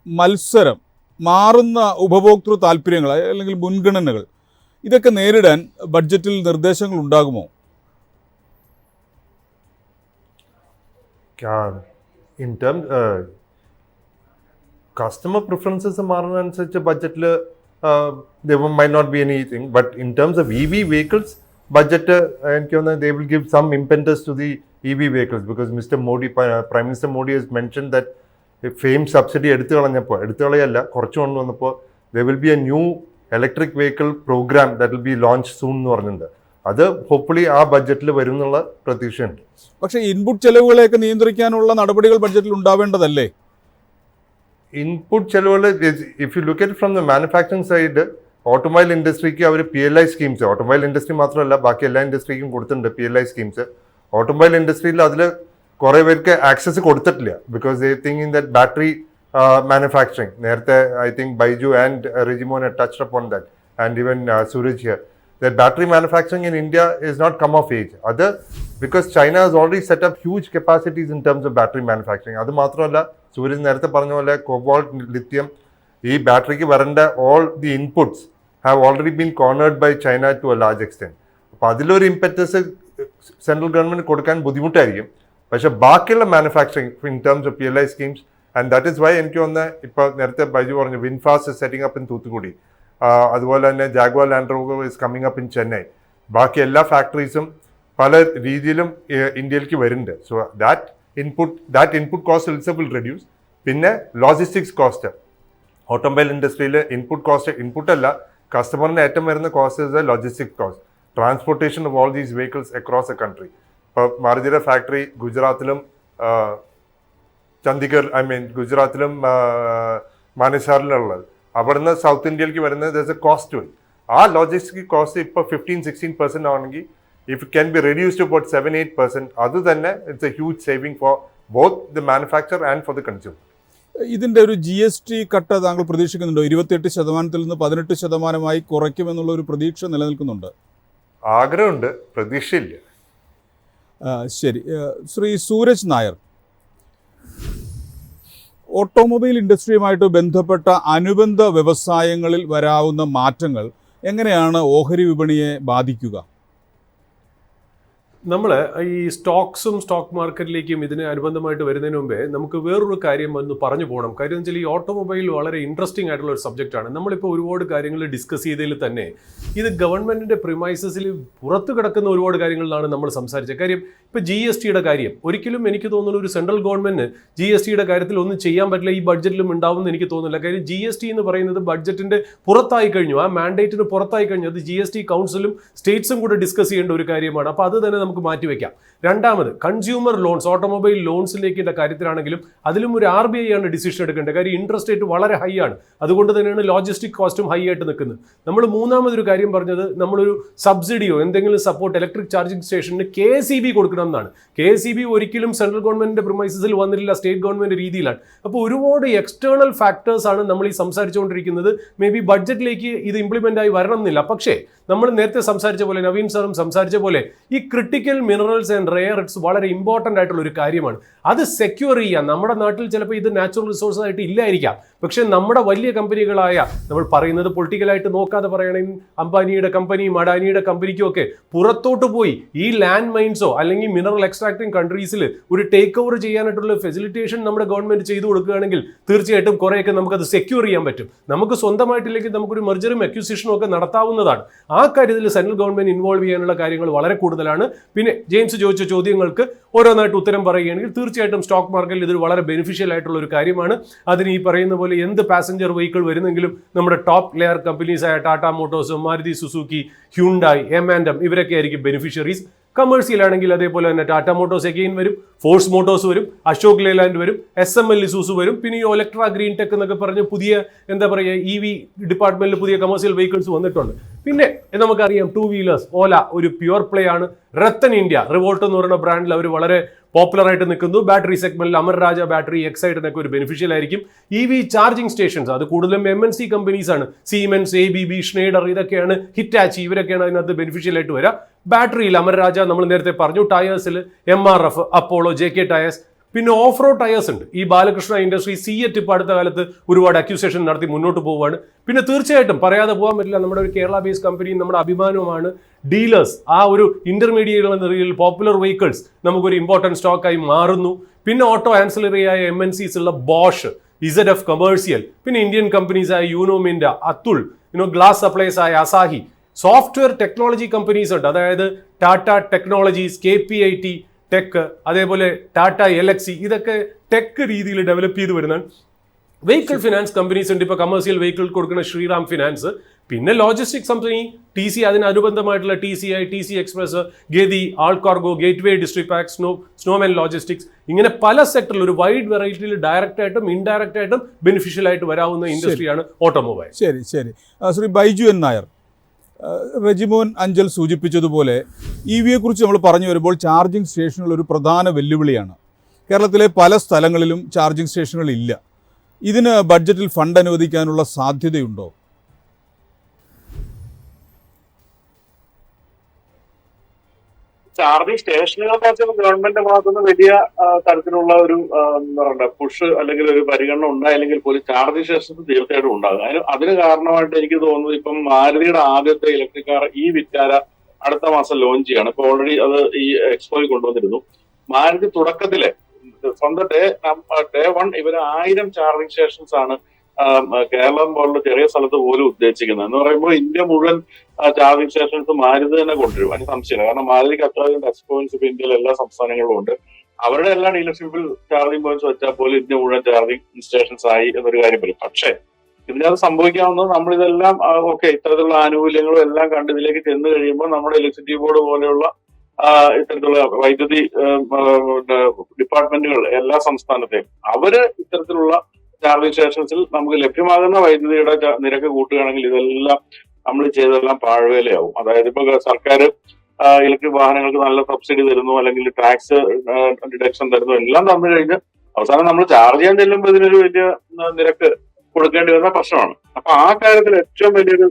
മത്സരം, മാറുന്ന ഉപഭോക്തൃ താല്പര്യങ്ങൾ അല്ലെങ്കിൽ മുൻഗണനകൾ, ഇതൊക്കെ നേരിടാൻ ബഡ്ജറ്റിൽ നിർദ്ദേശങ്ങൾ ഉണ്ടാകുമോ? In terms customer preferences മാറുന്നതനുസരിച്ച് ബഡ്ജറ്റിൽ there might not be anything, but in terms of EV vehicles budget എനിക്ക് തോന്നുന്നു they will give some impetus to the EV vehicles because Prime Minister Modi has mentioned that FAME subsidy എടുത്തു കളയല്ല കുറച്ച് കൊണ്ടുവന്നപ്പോൾ there will be a new electric vehicle program that will be launched soon എന്ന് പറഞ്ഞിട്ടുണ്ട്. അത് hopefully ആ ബഡ്ജറ്റിൽ വരും എന്നുള്ള പ്രതീക്ഷയുണ്ട്. പക്ഷേ ഇൻപുട്ട് ചെലവുകളെയൊക്കെ നിയന്ത്രിക്കാനുള്ള നടപടികൾ ബഡ്ജറ്റിൽ ഉണ്ടാവേണ്ടതല്ലേ? ഇൻപുട്ട് ചെലവുകൾ, if you look at from the manufacturing side, automobile ഇൻഡസ്ട്രിക്ക് അവർ PLI സ്കീംസ്, ഓട്ടോമൊബൈൽ ഇൻഡസ്ട്രി മാത്രമല്ല ബാക്കി എല്ലാ ഇൻഡസ്ട്രിക്കും കൊടുത്തിട്ടുണ്ട് PLI സ്കീംസ്. ഓട്ടോമൊബൈൽ ഇൻഡസ്ട്രിയിൽ അതിൽ കുറേ പേർക്ക് ആക്സസ് കൊടുത്തിട്ടില്ല because they thinking that battery manufacturing, നേരത്തെ I think Baiju and Rejimon touched upon that and even Sooraj here. that battery manufacturing in India is not come of age. Because China has already set up huge capacities in terms of battery manufacturing. അത് മാത്രമല്ല, സൂര്യൻ നേരത്തെ പറഞ്ഞ പോലെ cobalt, lithium, ഈ ബാറ്ററിക്ക് വരേണ്ട all the inputs have already been cornered by China to a large extent. അപ്പോൾ അതിലൊരു ഇമ്പറ്റസ് സെൻട്രൽ ഗവൺമെന്റ് കൊടുക്കാൻ ബുദ്ധിമുട്ടായിരിക്കും. പക്ഷെ ബാക്കിയുള്ള manufacturing in terms of PLI schemes, and that is why എനിക്ക് തോന്നുന്നത് ഇപ്പോൾ നേരത്തെ ബൈജു പറഞ്ഞു VinFast setting up in Thoothukudi, അതുപോലെ തന്നെ Jaguar Land Rover is coming up in Chennai. ബാക്കി എല്ലാ ഫാക്ടറീസും പല രീതിയിലും ഇന്ത്യയിലേക്ക് വരുന്നുണ്ട്. So that input cost itself will reduce. പിന്നെ ലോജിസ്റ്റിക്സ് കോസ്റ്റ്, ഓട്ടോമൊബൈൽ ഇൻഡസ്ട്രിയിൽ ഇൻപുട്ട് കോസ്റ്റ്, ഇൻപുട്ട് അല്ല, കസ്റ്റമറിന് ഏറ്റവും വരുന്ന cost is the logistic cost, transportation of all these vehicles across A country. ഇപ്പോൾ മാരുതിയുടെ ഫാക്ടറി ഗുജറാത്തിലും ഗുജറാത്തിലും മാനസാറിലുള്ളത്, അവിടുന്ന് സൗത്ത് ഇന്ത്യയിലേക്ക് വരുന്നത് there is a cost to it. ആ ലോജിസ്റ്റിക് കോസ്റ്റ് ഇപ്പോൾ 15-16% ആണെങ്കിൽ if it can be reduced to about 7-8%, അത് തന്നെ it's a huge saving for both the manufacturer and for the consumer. ഇതിൻ്റെ ഒരു GST കട്ട് താങ്കൾ പ്രതീക്ഷിക്കുന്നുണ്ടോ? 28% നിന്ന് 18% കുറയ്ക്കുമെന്നുള്ള ഒരു പ്രതീക്ഷ നിലനിൽക്കുന്നുണ്ട്. ആഗ്രഹമുണ്ട്, പ്രതീക്ഷയില്ല. ശരി. ശ്രീ സൂരജ് നായർ, ഓട്ടോമൊബൈൽ ഇൻഡസ്ട്രിയുമായിട്ട് ബന്ധപ്പെട്ട അനുബന്ധ വ്യവസായങ്ങളിൽ വരാവുന്ന മാറ്റങ്ങൾ എങ്ങനെയാണ് ഓഹരി വിപണിയെ ബാധിക്കുക? നമ്മൾ ഈ സ്റ്റോക്സും സ്റ്റോക്ക് മാർക്കറ്റിലേക്കും ഇതിന് അനുബന്ധമായിട്ട് വരുന്നതിന് മുമ്പേ നമുക്ക് വേറൊരു കാര്യം ഒന്ന് പറഞ്ഞു പോകണം. കാര്യം എന്ന് വെച്ചാൽ ഈ ഓട്ടോമൊബൈൽ വളരെ ഇൻട്രസ്റ്റിംഗ് ആയിട്ടുള്ള ഒരു സബ്ജക്റ്റാണ്. നമ്മളിപ്പോൾ ഒരുപാട് കാര്യങ്ങൾ ഡിസ്കസ് ചെയ്തതിൽ തന്നെ ഇത് ഗവൺമെൻറ്റിൻ്റെ പ്രിമൈസസിൽ പുറത്ത് കിടക്കുന്ന ഒരുപാട് കാര്യങ്ങളിലാണ് നമ്മൾ സംസാരിച്ചത്. കാര്യം ഇപ്പോൾ GSTയുടെ കാര്യം ഒരിക്കലും എനിക്ക് തോന്നുന്നു ഒരു സെൻട്രൽ ഗവൺമെൻറ് GSTയുടെ കാര്യത്തിൽ ഒന്നും ചെയ്യാൻ പറ്റില്ല, ഈ ബഡ്ജറ്റിലും ഉണ്ടാവുമെന്ന് എനിക്ക് തോന്നുന്നില്ല. കാര്യം GST എന്ന് പറയുന്നത് ബഡ്ജറ്റിൻ്റെ പുറത്തായി കഴിഞ്ഞു, ആ മാൻഡേറ്റിന് പുറത്തായി കഴിഞ്ഞു. അത് GST കൗൺസിലും സ്റ്റേറ്റ്സും കൂടെ ഡിസ്കസ് ചെയ്യേണ്ട ഒരു കാര്യമാണ്. അപ്പോൾ അത് തന്നെ നമുക്ക് മാറ്റിവെക്കാം. രണ്ടാമത് കൺസ്യൂമർ ലോൺസ്, ഓട്ടോമൊബൈൽ ലോൺസിലേക്കുള്ള കാര്യത്തിലാണെങ്കിലും അതിലും ഒരു RBI ആണ് ഡിസിഷൻ എടുക്കേണ്ടത്. കാര്യം ഇൻട്രസ്റ്റ് റേറ്റ് വളരെ ഹൈ ആണ്, അതുകൊണ്ട് തന്നെയാണ് ലോജിസ്റ്റിക് കോസ്റ്റും ഹൈ ആയിട്ട് നിൽക്കുന്നത്. നമ്മൾ മൂന്നാമതൊരു കാര്യം പറഞ്ഞത് നമ്മളൊരു സബ്സിഡിയോ എന്തെങ്കിലും സപ്പോർട്ട് ഇലക്ട്രിക് ചാർജിങ് സ്റ്റേഷന് KSEB കൊടുക്കണം എന്നാണ്. KSEB ഒരിക്കലും സെൻട്രൽ ഗവൺമെന്റിന്റെ പ്രിമൈസസിൽ വന്നിട്ടില്ല, സ്റ്റേറ്റ് ഗവൺമെന്റ് രീതിയിലാണ്. അപ്പോൾ ഒരുപാട് എക്സ്റ്റേണൽ ഫാക്ടേഴ്സ് ആണ് നമ്മൾ ഈ സംസാരിച്ചുകൊണ്ടിരിക്കുന്നത്. മേ ബി ബഡ്ജറ്റിലേക്ക് ഇത് ഇംപ്ലിമെന്റ് ആയി വരണം എന്നില്ല. പക്ഷേ നമ്മൾ നേരത്തെ സംസാരിച്ച പോലെ, നവീൻ സാറും സംസാരിച്ച പോലെ, ഈ critical minerals and rare earth's വളരെ ഇമ്പോർട്ടൻ്റ് ആയിട്ടുള്ള ഒരു കാര്യമാണ്. അത് സെക്യൂർ ചെയ്യാം. നമ്മുടെ നാട്ടിൽ ചിലപ്പോൾ ഇത് നാച്ചുറൽ റിസോഴ്സ് ആയിട്ട് ഇല്ലായിരിക്കാം, പക്ഷേ നമ്മുടെ വലിയ കമ്പനികളായ, നമ്മൾ പറയുന്നത് പൊളിറ്റിക്കലായിട്ട് നോക്കാതെ പറയണമെങ്കിൽ അംബാനിയുടെ കമ്പനിയും അഡാനിയുടെ കമ്പനിക്കും ഒക്കെ പുറത്തോട്ട് പോയി ഈ ലാൻഡ് മൈൻസോ അല്ലെങ്കിൽ മിനറൽ എക്സ്ട്രാക്ടിങ് കൺട്രീസിൽ ഒരു ടേക്ക് ഓവർ ചെയ്യാനായിട്ടുള്ള ഫെസിലിറ്റേഷൻ നമ്മുടെ ഗവൺമെന്റ് ചെയ്തു കൊടുക്കുകയാണെങ്കിൽ തീർച്ചയായിട്ടും കുറേയൊക്കെ നമുക്കത് സെക്യൂർ ചെയ്യാൻ പറ്റും. നമുക്ക് സ്വന്തമായിട്ടില്ലെങ്കിൽ നമുക്കൊരു മെർജറും അക്യൂസിഷനും ഒക്കെ നടത്താവുന്നതാണ്. ആ കാര്യത്തിൽ സെൻട്രൽ ഗവൺമെന്റ് ഇൻവോൾവ് ചെയ്യാനുള്ള കാര്യങ്ങൾ വളരെ കൂടുതലാണ്. പിന്നെ ജെയിംസ് ചോദിച്ച ചോദ്യങ്ങൾക്ക് ഓരോന്നായിട്ട് ഉത്തരം പറയുകയാണെങ്കിൽ തീർച്ചയായിട്ടും സ്റ്റോക്ക് മാർക്കറ്റിൽ ഇതൊരു വളരെ ബെനിഫിഷ്യൽ ആയിട്ടുള്ള ഒരു കാര്യമാണ്. അതിന് ഈ പറയുന്ന പോലെ എന്ത് പാസഞ്ചർ വെഹിക്കിൾ വരുന്നെങ്കിലും നമ്മുടെ ടോപ്പ് ലെയർ കമ്പനീസായ Tata Motors, Maruti Suzuki, Hyundai, M&M ഇവരൊക്കെ ആയിരിക്കും ബെനിഫിഷ്യറീസ്. കമേഴ്സ്യൽ ആണെങ്കിൽ അതേപോലെ തന്നെ ടാറ്റ മോട്ടോഴ്സ് എഗെയിൻ വരും, ഫോഴ്സ് മോട്ടോഴ്സ് വരും, അശോക് ലേലാൻഡ് വരും, SML ഇസൂസു വരും. പിന്നെ ഈ ഒലക്ട്ര ഗ്രീൻ ടെക് എന്നൊക്കെ പറഞ്ഞ് പുതിയ എന്താ പറയുക EV ഡിപ്പാർട്ട്മെന്റിൽ പുതിയ കമേഴ്സ്യൽ വെഹിക്കിൾസ് വന്നിട്ടുണ്ട്. പിന്നെ നമുക്കറിയാം 2 വീലേഴ്സ് ഓല ഒരു പ്യുവർ പ്ലേ ആണ്. റത്തൻ ഇന്ത്യ റിവോൾട്ട് എന്ന് പറയുന്ന ബ്രാൻഡിൽ അവർ വളരെ പോപ്പുലർ ആയിട്ട് നിൽക്കുന്നു. ബാറ്ററി സെഗ്മെന്റിൽ അമർ രാജ ബാറ്ററി, എക്സൈഡിനൊക്കെ ഒരു ബെനിഫിഷ്യൽ ആയിരിക്കും. EV ചാർജിങ് സ്റ്റേഷൻസ് അത് കൂടുതലും MNC കമ്പനീസ് ആണ്. സീമെൻസ്, ABB, ഷ്നൈഡർ ഇതൊക്കെയാണ്, ഹിറ്റാച്ചി ഇവരൊക്കെയാണ് അതിനകത്ത് ബെനിഫിഷ്യൽ ആയിട്ട് വരിക. ബാറ്ററിയിൽ അമർ രാജ നമ്മൾ നേരത്തെ പറഞ്ഞു, ടയേഴ്സിൽ MRF, അപ്പോളോ, JK ടയേഴ്സ്. പിന്നെ ഓഫ് റോഡ് ടയേഴ്സ് ഉണ്ട്. ഈ ബാലകൃഷ്ണ ഇൻഡസ്ട്രി, സിയറ്റ് ഇപ്പോൾ അടുത്ത കാലത്ത് ഒരുപാട് അക്യൂസേഷൻ നടത്തി മുന്നോട്ട് പോവുകയാണ്. പിന്നെ തീർച്ചയായിട്ടും പറയാതെ പോകാൻ പറ്റില്ല, നമ്മുടെ ഒരു കേരള ബേസ്ഡ് കമ്പനിയും നമ്മുടെ അഭിമാനവുമാണ് ഡീലേഴ്സ്. ആ ഒരു ഇന്റർമീഡിയറ്റ് എന്ന നിലയിൽ പോപ്പുലർ വെഹിക്കിൾസ് നമുക്കൊരു ഇമ്പോർട്ടൻറ്റ് സ്റ്റോക്കായി മാറുന്നു. പിന്നെ ഓട്ടോ ആൻസിലറി ആയ MNCs ഉള്ള ബോഷ്, ZF കമേഴ്സ്യൽ, പിന്നെ ഇന്ത്യൻ കമ്പനീസായ യൂനോമിൻഡ, അതുൽ, ഗ്ലാസ് സപ്ലൈസ് ആയ അസാഹി, സോഫ്റ്റ്വെയർ ടെക്നോളജി കമ്പനീസ് ഉണ്ട്. അതായത് ടാറ്റ ടെക്നോളജീസ്, KPIT ടെക്, അതേപോലെ ടാറ്റ LXE ഇതൊക്കെ ടെക് രീതിയിൽ ഡെവലപ്പ് ചെയ്ത് വരുന്നതാണ്. വെഹിക്കിൾ ഫിനാൻസ് കമ്പനീസ് ഉണ്ട്. ഇപ്പോൾ കമേഴ്സ്യൽ വെഹിക്കിൾ കൊടുക്കുന്ന ശ്രീറാം ഫിനാൻസ്. പിന്നെ ലോജിസ്റ്റിക്സ് കമ്പനി TC, അതിനനുബന്ധമായിട്ടുള്ള TCI, TC express, Gati, Allcargo, gateway Distriparks, Snowman logistics. ഇങ്ങനെ പല സെക്ടറിൽ ഒരു വൈഡ് വെറൈറ്റിയിൽ ഡയറക്റ്റ് ആയിട്ടും ഇൻഡയറക്റ്റ് ആയിട്ടും ബെനിഫിഷ്യൽ ആയിട്ട് വരാവുന്ന ഇൻഡസ്ട്രിയാണ് ഓട്ടോമൊബൈൽ. ശരി ശരി. ശ്രീ ബൈജു N. നായർ, റെജിമോൻ അഞ്ചൽ സൂചിപ്പിച്ചതുപോലെ EVയെക്കുറിച്ച് നമ്മൾ പറഞ്ഞു വരുമ്പോൾ ചാർജിങ് സ്റ്റേഷനുകൾ ഒരു പ്രധാന വെല്ലുവിളിയാണ്. കേരളത്തിലെ പല സ്ഥലങ്ങളിലും ചാർജിങ് സ്റ്റേഷനുകളില്ല. ഇതിന് ബഡ്ജറ്റിൽ ഫണ്ട് അനുവദിക്കാനുള്ള സാധ്യതയുണ്ടോ? ചാർജിങ് സ്റ്റേഷനുകളെ കുറിച്ച് ഗവൺമെന്റിന്റെ ഭാഗത്തുനിന്ന് വലിയ തരത്തിലുള്ള ഒരു എന്താ പറയുക പുഷ് അല്ലെങ്കിൽ ഒരു പരിഗണന ഉണ്ടായില്ലെങ്കിൽ പോലും ചാർജിങ് സ്റ്റേഷൻസ് തീർച്ചയായിട്ടും ഉണ്ടാകും. അതിന് കാരണമായിട്ട് എനിക്ക് തോന്നുന്നത് ഇപ്പം മാരുതിയുടെ ആദ്യത്തെ ഇലക്ട്രിക് കാർ ഈ വിറ്റാര അടുത്ത മാസം ലോഞ്ച് ചെയ്യാണ്. ഇപ്പൊ ഓൾറെഡി അത് ഈ എക്സ്പോയിൽ കൊണ്ടുവന്നിരുന്നു. മാരുതി തുടക്കത്തിലെ സ്വന്തം ഡേ 1 ഇവര് 1000 ചാർജിങ് സ്റ്റേഷൻസ് ആണ് കേരളം പോലുള്ള ചെറിയ സ്ഥലത്ത് പോലും ഉദ്ദേശിക്കുന്നത്. എന്ന് പറയുമ്പോൾ ഇന്ത്യ മുഴുവൻ ചാർജിങ് സ്റ്റേഷൻസ് മാരുതി തന്നെ കൊണ്ടുവരും, അതിന് സംശയമില്ല. കാരണം മാരുതിക്ക് അത്രയും ടച്ച് പോയിന്റ്സ് ഇപ്പൊ ഇന്ത്യയിലെ എല്ലാ സംസ്ഥാനങ്ങളിലും ഉണ്ട്. അവരുടെ എല്ലാ ഡീലർഷിപ്പിൽ ചാർജിങ് പോയിന്റ്സ് വെച്ചാൽ പോലും ഇന്ത്യ മുഴുവൻ ചാർജിങ് സ്റ്റേഷൻസ് ആയി എന്നൊരു കാര്യം വരും. പക്ഷേ ഇതിനകത്ത് സംഭവിക്കാവുന്നത് നമ്മളിതെല്ലാം ഓക്കെ ഇത്തരത്തിലുള്ള ആനുകൂല്യങ്ങളും എല്ലാം കണ്ട് ഇതിലേക്ക് ചെന്ന് കഴിയുമ്പോൾ നമ്മുടെ ഇലക്ട്രിസിറ്റി ബോർഡ് പോലെയുള്ള ഇത്തരത്തിലുള്ള വൈദ്യുതി ഡിപ്പാർട്ട്മെന്റുകൾ എല്ലാ സംസ്ഥാനത്തെയും അവര് ഇത്തരത്തിലുള്ള ചാർജിങ് സ്റ്റേഷൻസിൽ നമുക്ക് ലഭ്യമാകുന്ന വൈദ്യുതിയുടെ നിരക്ക് കൂട്ടുകയാണെങ്കിൽ ഇതെല്ലാം നമ്മൾ ചെയ്തെല്ലാം പാഴ്വേലയാവും. അതായത് ഇപ്പൊ സർക്കാർ ഇലക്ട്രിക് വാഹനങ്ങൾക്ക് നല്ല സബ്സിഡി തരുന്നു, അല്ലെങ്കിൽ ടാക്സ് ഡിഡക്ഷൻ തരുന്നു, എല്ലാം തന്നു കഴിഞ്ഞ് അവസാനം നമ്മൾ ചാർജ് ചെയ്യാൻ ചെല്ലുമ്പോൾ ഇതിനൊരു വലിയ നിരക്ക് കൊടുക്കേണ്ടി വരുന്ന പ്രശ്നമാണ്. അപ്പൊ ആ കാര്യത്തിൽ ഏറ്റവും വലിയൊരു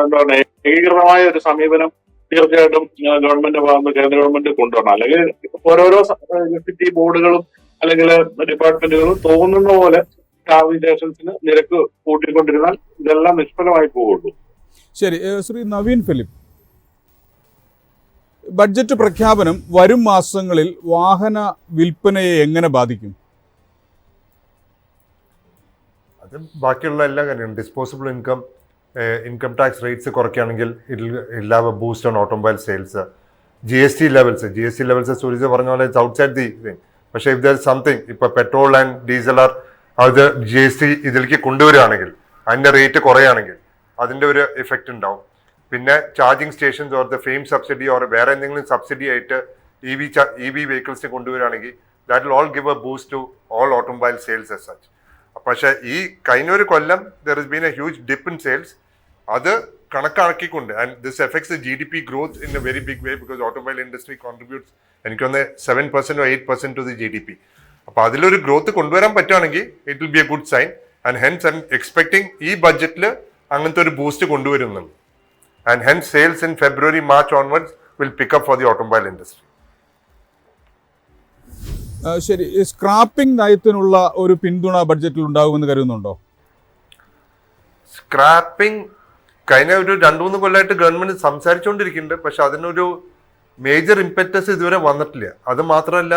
എന്താ പറയുക ഏകീകൃതമായ ഒരു സമീപനം തീർച്ചയായിട്ടും ഗവൺമെന്റ് ഭാഗത്ത് കേന്ദ്ര ഗവൺമെന്റ് കൊണ്ടുവരണം. അല്ലെങ്കിൽ ഓരോരോ ഇലക്ട്രിസിറ്റി ബോർഡുകളും അല്ലെങ്കിൽ ഡിപ്പാർട്ട്മെന്റുകളും തോന്നുന്ന പോലെ ചാർജിങ് സ്റ്റേഷൻസിന് നിരക്ക് കൂട്ടിക്കൊണ്ടിരുന്നാൽ ഇതെല്ലാം നിഷ്ഫലമായി പോകുള്ളൂ. ശരി, ശ്രീ നവീൻ ഫിലിപ്പ്, ബഡ്ജറ്റ് പ്രഖ്യാപനം വരും മാസങ്ങളിൽ വാഹന വിൽപ്പനയെ എങ്ങനെ ബാധിക്കും? അത് ബാക്കിയുള്ള എല്ലാ കാര്യങ്ങളും ഡിസ്പോസിബിൾ ഇൻകം ടാക്സ് റേറ്റ്സ് കുറയ്ക്കുകയാണെങ്കിൽ it have a boost on automobile sales. G S T levels Surya പറഞ്ഞ പോലെ ഇറ്റ്സ് ഔട്ട്സൈഡ് ദി തിങ്. പക്ഷേ ഇഫ് ദർ സംതിങ് ഇപ്പോൾ പെട്രോൾ ആൻഡ് ഡീസൽ അത് GST ഇതിലേക്ക് കൊണ്ടുവരികയാണെങ്കിൽ അതിൻ്റെ റേറ്റ് കുറയുകയാണെങ്കിൽ അതിൻ്റെ ഒരു എഫക്റ്റ് ഉണ്ടാവും. പിന്നെ charging stations or the FAME subsidy or വേറെ എന്തെങ്കിലും സബ്സിഡി ആയിട്ട് ഇ വി വെഹിക്കിൾസിന് കൊണ്ടുവരികയാണെങ്കിൽ that will all give a boost to all automobile sales as such. പക്ഷേ ഈ കഴിഞ്ഞ ഒരു കൊല്ലം there is been a huge dip in sales. അത് കണക്കാക്കിക്കൊണ്ട് and this effects GDP growth in a very big way because automobile industry contributes എനിക്കൊന്ന് 7% or 8% to the GDP. അപ്പോൾ അതിലൊരു ഗ്രോത്ത് കൊണ്ടുവരാൻ പറ്റുകയാണെങ്കിൽ it will be a good sign. And hence I am expecting ഈ ബഡ്ജറ്റിൽ അങ്ങനത്തെ ഒരു ബൂസ്റ്റ് കൊണ്ടുവരുന്നുണ്ട്. And hence sales in February, March onwards will pick up for the automobile industry. ശരി, സ്ക്രാപ്പിംഗ് നയത്തിനുള്ള ഒരു പിന്തുണ ബഡ്ജറ്റിൽ ഉണ്ടാകുമെന്ന് കരുതുന്നുണ്ടോ? സ്ക്രാപ്പിംഗ് കഴിഞ്ഞ ഒരു 2-3 കൊല്ലമായിട്ട് ഗവൺമെന്റ് സംസാരിച്ചുകൊണ്ടിരിക്കുന്നുണ്ട്. പക്ഷെ അതിനൊരു മേജർ ഇമ്പറ്റസ് ഇതുവരെ വന്നിട്ടില്ല. അത് മാത്രമല്ല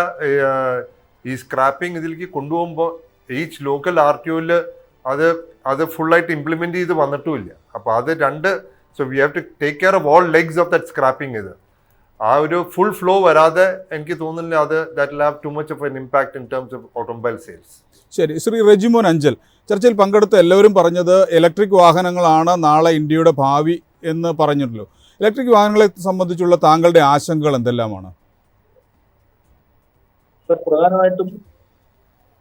ഈ സ്ക്രാപ്പിംഗ് ഇതിലേക്ക് കൊണ്ടുപോകുമ്പോൾ ഈച്ച് ലോക്കൽ RTOയിൽ അത് ഫുള്ളായിട്ട് ഇംപ്ലിമെന്റ് ചെയ്ത് വന്നിട്ടുമില്ല. അപ്പോൾ അത് so we have to take care of all legs of that scrapping. ആ ഒരു ഫുൾ ഫ്ലോ വരാതെ എനിക്ക് തോന്നുന്നില്ല അത് that will have too much of an impact in terms of automobile sales. ശരി, ശ്രീ റെജിമോൻ അഞ്ചൽ, ചർച്ചയിൽ പങ്കെടുത്ത എല്ലാവരും പറഞ്ഞത് ഇലക്ട്രിക് വാഹനങ്ങളാണ് നാളെ ഇന്ത്യയുടെ ഭാവി എന്ന് പറഞ്ഞിട്ടുള്ളൂ. ഇലക്ട്രിക് വാഹനങ്ങളെ സംബന്ധിച്ചുള്ള താങ്കളുടെ ആശങ്കകൾ എന്തെല്ലാമാണ്? പ്രധാനമായിട്ടും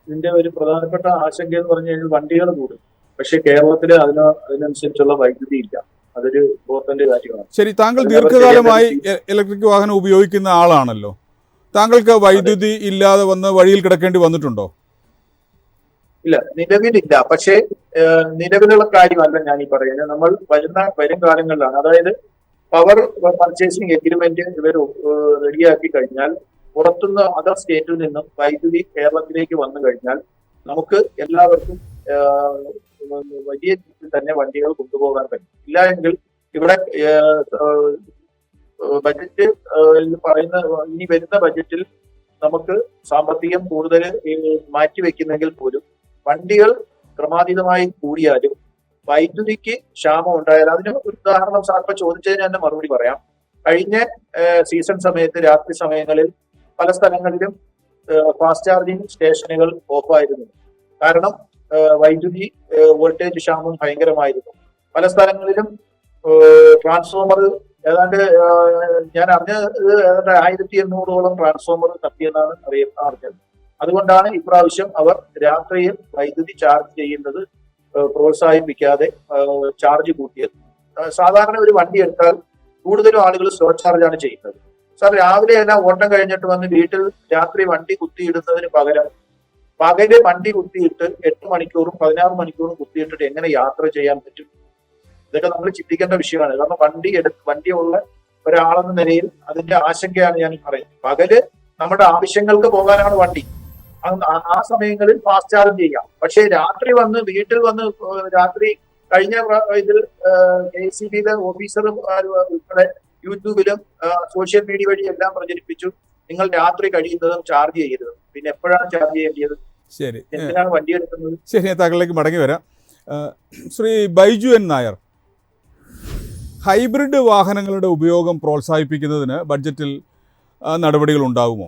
ഇതിന്റെ ഒരു പ്രധാനപ്പെട്ട ആശങ്ക എന്ന് പറഞ്ഞു കഴിഞ്ഞാൽ വണ്ടികൾ കൂടും, പക്ഷെ കേരളത്തിൽ അതിനനുസരിച്ചുള്ള വൈദ്യുതി ഇല്ല. അതൊരു ഇമ്പോർട്ടന്റ് കാര്യമാണ്. ശരി, താങ്കൾ ദീർഘകാലമായി ഇലക്ട്രിക് വാഹനം ഉപയോഗിക്കുന്ന ആളാണല്ലോ. താങ്കൾക്ക് വൈദ്യുതി ഇല്ലാതെ വന്ന് വഴിയിൽ കിടക്കേണ്ടി വന്നിട്ടുണ്ടോ? ഇല്ല, നിലവിലില്ല. പക്ഷേ നിലവിലുള്ള കാര്യമല്ല ഞാൻ ഈ പറയുന്നത്. നമ്മൾ വരും കാലങ്ങളിലാണ്, അതായത് പവർ പർച്ചേസിംഗ് എഗ്രിമെന്റ് ഇവർ റെഡിയാക്കി കഴിഞ്ഞാൽ പുറത്തുനിന്ന് അതർ സ്റ്റേറ്റിൽ നിന്നും വൈദ്യുതി കേരളത്തിലേക്ക് വന്നു കഴിഞ്ഞാൽ നമുക്ക് എല്ലാവർക്കും വലിയ രീതിയിൽ തന്നെ വണ്ടികൾ കൊണ്ടുപോകാൻ പറ്റും. ഇല്ല എങ്കിൽ ഇവിടെ ബജറ്റ് പറയുന്ന ഇനി വരുന്ന ബജറ്റിൽ നമുക്ക് സാമ്പത്തികം കൂടുതൽ മാറ്റിവെക്കുന്നെങ്കിൽ പോലും വണ്ടികൾ ക്രമാതീതമായി കൂടിയാലും വൈദ്യുതിക്ക് ക്ഷാമം ഉണ്ടായാൽ അതിന് ഒരു ഉദാഹരണം സാറിപ്പോ ചോദിച്ചതിന് തന്നെ മറുപടി പറയാം. കഴിഞ്ഞ സീസൺ സമയത്ത് രാത്രി സമയങ്ങളിൽ പല സ്ഥലങ്ങളിലും ഫാസ്റ്റ് ചാർജിങ് സ്റ്റേഷനുകൾ ഓഫായിരുന്നു. കാരണം വൈദ്യുതി വോൾട്ടേജ് ക്ഷാമം ഭയങ്കരമായിരുന്നു. പല സ്ഥലങ്ങളിലും ട്രാൻസ്ഫോമർ ഏതാണ്ട് ഞാൻ അറിഞ്ഞത് ഏതാണ്ട് 1800ഓളം ട്രാൻസ്ഫോമർ കത്തിയെന്നാണ് അറിഞ്ഞത്. അതുകൊണ്ടാണ് ഇപ്രാവശ്യം അവർ രാത്രിയിൽ വൈദ്യുതി ചാർജ് ചെയ്യുന്നത് പ്രോത്സാഹിപ്പിക്കാതെ ചാർജ് കൂട്ടിയത്. സാധാരണ ഒരു വണ്ടി എടുത്താൽ കൂടുതലും ആളുകൾ സ്ലോ ചാർജാണ് ചെയ്യുന്നത്. സാർ രാവിലെ എല്ലാം ഓട്ടം കഴിഞ്ഞിട്ട് വന്ന് വീട്ടിൽ രാത്രി വണ്ടി കുത്തിയിടുന്നതിന് പകരം പകല് വണ്ടി കുത്തിയിട്ട് 8 മണിക്കൂറും 16 മണിക്കൂറും കുത്തിയിട്ടിട്ട് എങ്ങനെ യാത്ര ചെയ്യാൻ പറ്റും? ഇതൊക്കെ നമ്മൾ ചിന്തിക്കേണ്ട വിഷയമാണ്. കാരണം വണ്ടിയുള്ള ഒരാളെന്ന നിലയിൽ അതിന്റെ ആശങ്കയാണ് ഞാൻ പറയുന്നത്. പകല് നമ്മുടെ ആവശ്യങ്ങൾക്ക് പോകാനാണ് വണ്ടി, ആ സമയങ്ങളിൽ ഫാസ്റ്റ് ചാർജ് ചെയ്യാം. പക്ഷെ രാത്രി വന്ന് വീട്ടിൽ വന്ന് രാത്രി കഴിഞ്ഞ ഇതിൽ KCBയിലെ ഓഫീസറും ഉൾപ്പെടെ യൂട്യൂബിലും സോഷ്യൽ മീഡിയ വഴി എല്ലാം പ്രചരിപ്പിച്ചു, നിങ്ങൾ രാത്രി കഴിയുന്നതും ചാർജ് ചെയ്യരുത്. പിന്നെ എപ്പോഴാണ് ചാർജ് ചെയ്യേണ്ടത്? ശരി, എന്തിനാണ് വണ്ടി എടുക്കുന്നത്? ശരി, താങ്കളിലേക്ക് മടങ്ങി വരാം. ശ്രീ ബൈജു എൻ നായർ, ഹൈബ്രിഡ് വാഹനങ്ങളുടെ ഉപയോഗം പ്രോത്സാഹിപ്പിക്കുന്നതിന് ബഡ്ജറ്റിൽ നടപടികൾ ഉണ്ടാകുമോ?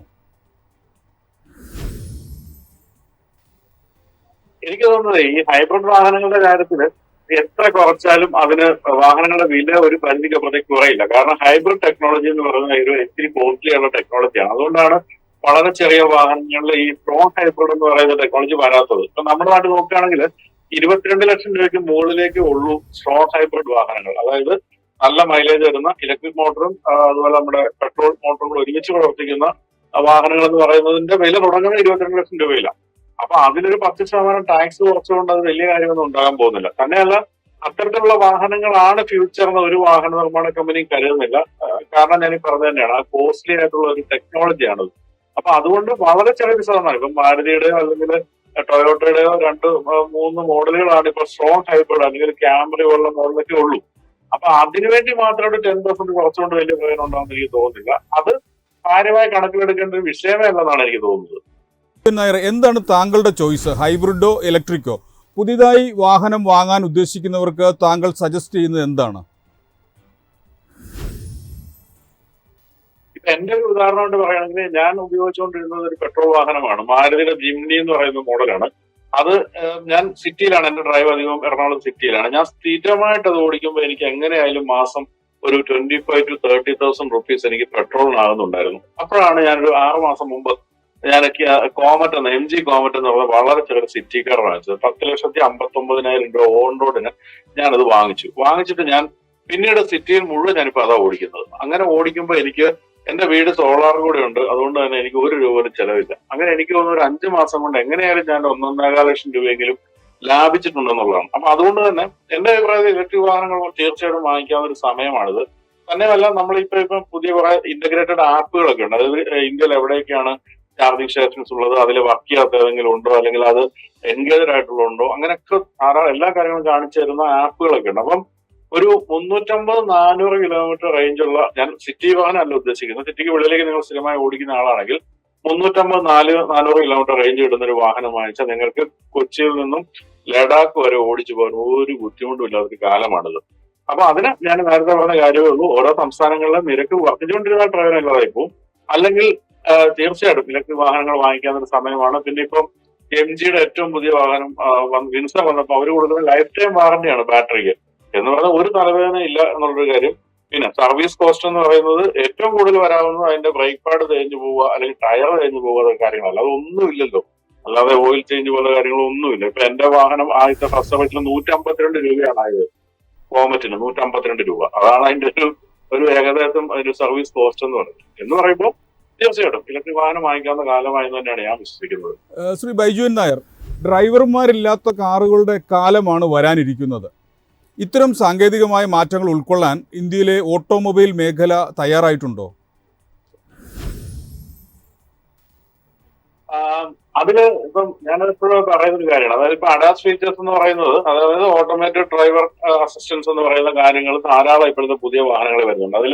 എനിക്ക് തോന്നുന്നത് ഈ ഹൈബ്രിഡ് വാഹനങ്ങളുടെ കാര്യത്തിൽ എത്ര കുറച്ചാലും അതിന് വാഹനങ്ങളുടെ വില ഒരു പരിധിക്കപ്പുറത്തേക്ക് കുറയില്ല. കാരണം ഹൈബ്രിഡ് ടെക്നോളജി എന്ന് പറയുന്നത് ഒരു ഇത്തിരി കോസ്റ്റ്ലി ഉള്ള ടെക്നോളജിയാണ്. അതുകൊണ്ടാണ് വളരെ ചെറിയ വാഹനങ്ങളിൽ ഈ സ്ട്രോങ് ഹൈബ്രിഡ് എന്ന് പറയുന്ന ടെക്നോളജി വരാത്തത്. ഇപ്പൊ നമ്മുടെ നാട്ടിൽ നോക്കുകയാണെങ്കിൽ 22 ലക്ഷം രൂപയ്ക്ക് മുകളിലേക്ക് ഉള്ളൂ സ്ട്രോങ് ഹൈബ്രിഡ് വാഹനങ്ങൾ. അതായത് നല്ല മൈലേജ് തരുന്ന ഇലക്ട്രിക് മോട്ടറും അതുപോലെ നമ്മുടെ പെട്രോൾ മോട്ടറുകളും ഒരുമിച്ച് പ്രവർത്തിക്കുന്ന വാഹനങ്ങൾ എന്ന് പറയുന്നതിന്റെ വില തുടങ്ങുന്നത് 22 ലക്ഷം രൂപയിലാണ്. അപ്പൊ അതിലൊരു 10% ടാക്സ് കുറച്ചുകൊണ്ട് അത് വലിയ കാര്യമൊന്നും ഉണ്ടാകാൻ പോകുന്നില്ല. തന്നെയല്ല, അത്തരത്തിലുള്ള വാഹനങ്ങളാണ് ഫ്യൂച്ചർ എന്ന് ഒരു വാഹന നിർമ്മാണ കമ്പനിയും കരുതുന്നില്ല. കാരണം ഞാൻ ഈ പറഞ്ഞത് തന്നെയാണ്, ആ കോസ്റ്റ്ലി ആയിട്ടുള്ള ഒരു ടെക്നോളജിയാണത്. അപ്പൊ അതുകൊണ്ട് വളരെ ചെറിയൊരു ശതമാനം, ഇപ്പം മാരുതിയുടെയോ അല്ലെങ്കിൽ ടൊയോട്ടയുടെയോ 2-3 മോഡലുകളാണ് ഇപ്പൊ സ്ട്രോങ് ഹൈബ്രിഡ് അല്ലെങ്കിൽ ക്യാമറി പോലുള്ള മോഡലൊക്കെ ഉള്ളൂ. അപ്പൊ അതിനുവേണ്ടി മാത്രമായിട്ട് 10% കുറച്ചുകൊണ്ട് വലിയ പ്രയോജനം ഉണ്ടാകുമെന്ന് എനിക്ക് തോന്നുന്നില്ല. അത് കാര്യമായി കണക്കിലെടുക്കേണ്ട ഒരു വിഷയമേ അല്ലെന്നാണ് എനിക്ക് തോന്നുന്നത്. നായർ, എന്താണ് താങ്കളുടെ ചോയ്സ്, ഹൈബ്രിഡോ ഇലക്ട്രിക്കോ? പുതിയതായി വാഹനം വാങ്ങാൻ ഉദ്ദേശിക്കുന്നവർക്ക് താങ്കൾ സജസ്റ്റ് ചെയ്യുന്നത് എന്താണ്? ഇപ്പൊ എന്റെ ഒരു ഉദാഹരണമായിട്ട് പറയുകയാണെങ്കിൽ ഞാൻ ഉപയോഗിച്ചുകൊണ്ടിരുന്നത് ഒരു പെട്രോൾ വാഹനമാണ്. മാരുതിയുടെ ജിംനി എന്ന് പറയുന്ന മോഡലാണ്. അത് ഞാൻ സിറ്റിയിലാണ്, എന്റെ ഡ്രൈവ് അധികം എറണാകുളം സിറ്റിയിലാണ്. ഞാൻ സ്ഥിരമായിട്ട് അത് ഓടിക്കുമ്പോൾ എനിക്ക് എങ്ങനെയായാലും മാസം ഒരു 25,000 to 30,000 റുപ്പീസ് എനിക്ക് പെട്രോളിനാകുന്നുണ്ടായിരുന്നു. അപ്പോഴാണ് ഞാനൊരു 6 മാസം മുമ്പ് ഞാൻ കോമറ്റ് എന്ന MG കോമറ്റ് എന്ന് പറഞ്ഞ വളരെ ചെറിയ സിറ്റി കാർ വാങ്ങിച്ചത്. 10,59,000 രൂപ ഓൺ റോഡിന് ഞാനത് വാങ്ങിച്ചിട്ട് ഞാൻ പിന്നീട് സിറ്റിയിൽ മുഴുവൻ ഞാനിപ്പോ അതാ ഓടിക്കുന്നത്. അങ്ങനെ ഓടിക്കുമ്പോൾ എനിക്ക് എന്റെ വീട് സോളാർ കൂടെ ഉണ്ട്, അതുകൊണ്ട് തന്നെ എനിക്ക് 1 രൂപ പോലും ചെലവില്ല. അങ്ങനെ എനിക്ക് തോന്നുന്നു ഒരു 5 മാസം കൊണ്ട് എങ്ങനെയായാലും ഞാൻ 1,15 ലക്ഷം രൂപയെങ്കിലും ലാഭിച്ചിട്ടുണ്ടെന്നുള്ളതാണ്. അപ്പൊ അതുകൊണ്ട് തന്നെ എന്റെ അഭിപ്രായത്തിൽ ഇലക്ട്രിക് വാഹനങ്ങൾ തീർച്ചയായിട്ടും വാങ്ങിക്കാവുന്ന ഒരു സമയമാണിത്. തന്നെയല്ല, നമ്മളിപ്പം പുതിയ കുറെ ഇന്റഗ്രേറ്റഡ് ആപ്പുകളൊക്കെ ഉണ്ട്. അതായത് ഇന്ത്യയിൽ എവിടെയൊക്കെയാണ് ചാർജിങ് സ്റ്റേഷൻസ് ഉള്ളത്, അതിൽ വർക്ക് ചെയ്യാത്ത ഏതെങ്കിലും ഉണ്ടോ, അല്ലെങ്കിൽ അത് എൻഗേജഡ് ആയിട്ടുള്ളതുണ്ടോ, അങ്ങനെയൊക്കെ ധാരാളം എല്ലാ കാര്യങ്ങളും കാണിച്ചു തരുന്ന ആപ്പുകളൊക്കെ ഉണ്ട്. അപ്പം ഒരു 350-400 കിലോമീറ്റർ റേഞ്ചുള്ള, ഞാൻ സിറ്റി വാഹനം അല്ല ഉദ്ദേശിക്കുന്നത്, സിറ്റിക്ക് വെളിയിലേക്ക് നിങ്ങൾ സ്ഥിരമായി ഓടിക്കുന്ന ആളാണെങ്കിൽ 350-400 കിലോമീറ്റർ റേഞ്ച് കിട്ടുന്ന ഒരു വാഹനം വാങ്ങിച്ചാൽ നിങ്ങൾക്ക് കൊച്ചിയിൽ നിന്നും ലഡാക്ക് വരെ ഓടിച്ചു പോകാൻ ഒരു ബുദ്ധിമുട്ടും ഇല്ലാത്തൊരു കാലമാണിത്. അപ്പൊ അതിന് ഞാൻ നേരത്തെ പറഞ്ഞ കാര്യമേ ഉള്ളൂ, ഓരോ സംസ്ഥാനങ്ങളിലെ നിരക്ക് വർദ്ധിച്ചുകൊണ്ടിരുന്ന പ്രയോജനം ഇല്ലാതായി പോകും. അല്ലെങ്കിൽ തീർച്ചയായിട്ടും ഇലക്ട്രിക് വാഹനങ്ങൾ വാങ്ങിക്കാവുന്ന സമയമാണ്. പിന്നെ ഇപ്പം MGയുടെ ഏറ്റവും പുതിയ വാഹനം വിൻസ വന്നപ്പോൾ അവർ കൊടുക്കുന്ന ലൈഫ് ടൈം വാറന്റിയാണ് ബാറ്ററിക്ക് എന്ന് പറഞ്ഞാൽ ഒരു തലവേദന ഇല്ല എന്നുള്ളൊരു കാര്യം. പിന്നെ സർവീസ് കോസ്റ്റ് എന്ന് പറയുന്നത് ഏറ്റവും കൂടുതൽ വരാവുന്നത് അതിന്റെ ബ്രേക്ക് പാഡ് തേഞ്ഞു പോവുക അല്ലെങ്കിൽ ടയർ തേഞ്ഞു പോവുക കാര്യങ്ങളല്ല, അതൊന്നും ഇല്ലല്ലോ. അല്ലാതെ ഓയിൽ ചേഞ്ച് പോലെ കാര്യങ്ങളൊന്നുമില്ല. ഇപ്പൊ എന്റെ വാഹനം ആദ്യത്തെ ഫസ്റ്റ് സർവീസിൽ 152 രൂപയാണ് ആയത്, കോമറ്റിന് 152 രൂപ. അതാണ് അതിന്റെ ഒരു ഏകദേശം ഒരു സർവീസ് കോസ്റ്റ് എന്ന് പറയുമ്പോൾ തീർച്ചയായിട്ടും ഇലക്ട്രിക് വാഹനം വാങ്ങിക്കാവുന്ന കാലമായി തന്നെയാണ് ഞാൻ വിശ്വസിക്കുന്നത്. ശ്രീ ബൈജു എൻ നായർ, ഡ്രൈവർമാരില്ലാത്ത കാറുകളുടെ കാലമാണ് വരാനിരിക്കുന്നത്. ഇത്തരം സാങ്കേതികമായ മാറ്റങ്ങൾ ഉൾക്കൊള്ളാൻ ഇന്ത്യയിലെ ഓട്ടോമൊബൈൽ മേഖല തയ്യാറായിട്ടുണ്ടോ? അതില് ഇപ്പം ഞാൻ എപ്പോഴും പറയുന്ന ഒരു കാര്യമാണ്, അതായത് ഇപ്പൊ അഡാസ് ഫീച്ചേഴ്സ് എന്ന് പറയുന്നത്, അതായത് ഓട്ടോമേറ്റഡ് ഡ്രൈവർ അസിസ്റ്റൻസ് എന്ന് പറയുന്ന കാര്യങ്ങൾ ധാരാളം ഇപ്പോഴത്തെ പുതിയ വാഹനങ്ങൾ വരുന്നുണ്ട്. അതിൽ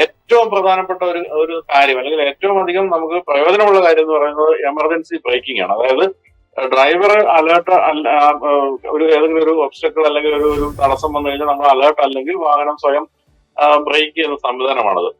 ഏറ്റവും പ്രധാനപ്പെട്ട ഒരു കാര്യം, അല്ലെങ്കിൽ ഏറ്റവും അധികം നമുക്ക് പ്രയോജനമുള്ള കാര്യം എന്ന് പറയുന്നത് എമർജൻസി ബ്രേക്കിംഗ് ആണ്. അതായത് ഡ്രൈവർ അലേർട്ട് ഒരു ഏതെങ്കിലും ഒരു ഒബ്സ്റ്റക്കിൾ അല്ലെങ്കിൽ ഒരു തടസ്സം വന്നു കഴിഞ്ഞാൽ നമ്മൾ അലേർട്ട് അല്ലെങ്കിൽ വാഹനം സ്വയം ബ്രേക്ക് ചെയ്യുന്ന സംവിധാനമാണത്.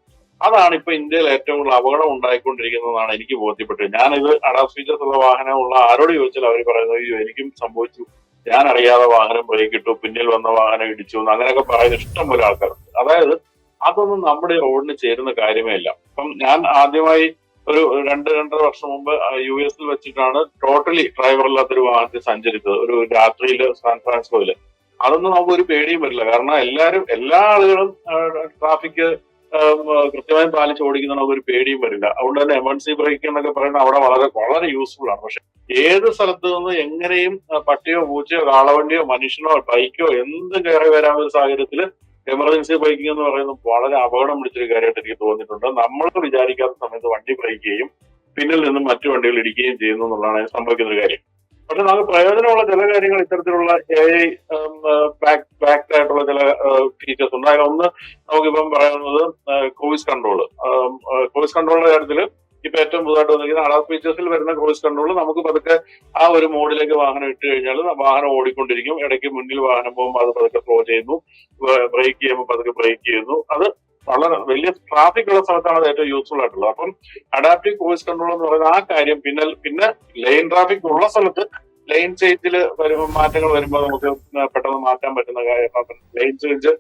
അതാണ് ഇപ്പൊ ഇന്ത്യയിൽ ഏറ്റവും കൂടുതൽ അപകടം ഉണ്ടായിക്കൊണ്ടിരിക്കുന്നതാണ് എനിക്ക് ബോധ്യപ്പെട്ടത്. ഞാനിത് അഡാസ് ഫീച്ചേഴ്സ് ഉള്ള വാഹനമുള്ള ആരോട് ചോദിച്ചാൽ അവർ പറയുന്നത് അയ്യോ എനിക്കും സംഭവിച്ചു, ഞാൻ അറിയാതെ വാഹനം ബ്രേക്ക് ഇട്ടു, പിന്നിൽ വന്ന വാഹനം ഇടിച്ചു, അങ്ങനെയൊക്കെ പറയുന്ന ഇഷ്ടം പോലെ ആൾക്കാരുണ്ട്. അതായത് അതൊന്നും നമ്മുടെ റോഡിന് ചേരുന്ന കാര്യമേ ഇല്ല. ഇപ്പം ഞാൻ ആദ്യമായി ഒരു 2-2.5 വർഷം മുമ്പ് US വെച്ചിട്ടാണ് ടോട്ടലി ഡ്രൈവർ ഇല്ലാത്തൊരു വാഹനത്തിൽ സഞ്ചരിച്ചത്, ഒരു രാത്രിയിൽ സാൻ ഫ്രാൻസിസ്കോയില്. അതൊന്നും നമുക്ക് ഒരു പേടിയും വരില്ല, കാരണം എല്ലാ ആളുകളും ട്രാഫിക് കൃത്യമായി പാലിച്ച് ഓടിക്കുന്ന നമുക്ക് ഒരു പേടിയും വരില്ല. അതുകൊണ്ട് തന്നെ എമർജൻസി ബ്രേക്ക് എന്നൊക്കെ പറയുന്നത് അവിടെ വളരെ വളരെ യൂസ്ഫുൾ ആണ്. പക്ഷെ ഏത് സ്ഥലത്ത് നിന്ന് എങ്ങനെയും പട്ടിയോ പൂച്ചയോ കാളവണ്ടിയോ മനുഷ്യനോ ബൈക്കോ എന്ത് കയറി വരാവുന്ന സാഹചര്യത്തിൽ എമർജൻസി ബ്രേക്കിംഗ് എന്ന് പറയുന്നത് വളരെ അപകടം പിടിച്ചൊരു കാര്യമായിട്ട് എനിക്ക് തോന്നിയിട്ടുണ്ട്. നമ്മൾ വിചാരിക്കാത്ത സമയത്ത് വണ്ടി ബ്രേക്ക് ചെയ്യും, പിന്നിൽ നിന്നും മറ്റു വണ്ടികൾ ഇടിക്കുകയും ചെയ്യുന്നു എന്നുള്ളതാണ് അതിന് സംഭവിക്കുന്ന ഒരു കാര്യം. പക്ഷെ നമുക്ക് പ്രയോജനമുള്ള ചില കാര്യങ്ങൾ ഇത്തരത്തിലുള്ള AI ബാക്ക്ഡ് ആയിട്ടുള്ള ചില ഫീച്ചേഴ്സ് ഉണ്ട്. ഒന്ന് നമുക്കിപ്പം പറയുന്നത് ക്രൂയിസ് കൺട്രോളിന്റെ കാര്യത്തിൽ ഇപ്പൊ ഏറ്റവും പുതുതായിട്ട് വന്നിരിക്കുന്ന അഡാപ്റ്റ് ഫീച്ചേഴ്സിൽ വരുന്ന ക്രൂയിസ് കൺട്രോൾ നമുക്ക് പതുക്കെ ആ ഒരു മോഡിലേക്ക് വാഹനം ഇട്ട് കഴിഞ്ഞാൽ വാഹനം ഓടിക്കൊണ്ടിരിക്കും. ഇടയ്ക്ക് മുന്നിൽ വാഹനം പോകുമ്പോൾ അത് പതുക്കെ സ്ലോ ചെയ്യുന്നു, ബ്രേക്ക് ചെയ്യുമ്പോൾ പതുക്കെ ബ്രേക്ക് ചെയ്യുന്നു. അത് വളരെ വലിയ ട്രാഫിക് ഉള്ള സ്ഥലത്താണ് അത് ഏറ്റവും യൂസ്ഫുൾ ആയിട്ടുള്ളത്. അപ്പം അഡാപ്റ്റീവ് ക്രൂയിസ് കൺട്രോൾ എന്ന് പറയുന്ന ആ കാര്യം പിന്നെ ലൈൻ ട്രാഫിക് ഉള്ള സ്ഥലത്ത് ലൈൻ ചേഞ്ചിൽ വരുമ്പോൾ മാറ്റങ്ങൾ വരുമ്പോൾ നമുക്ക് പെട്ടെന്ന് മാറ്റാൻ പറ്റുന്ന കാര്യം. ലൈൻ ചേഞ്ച്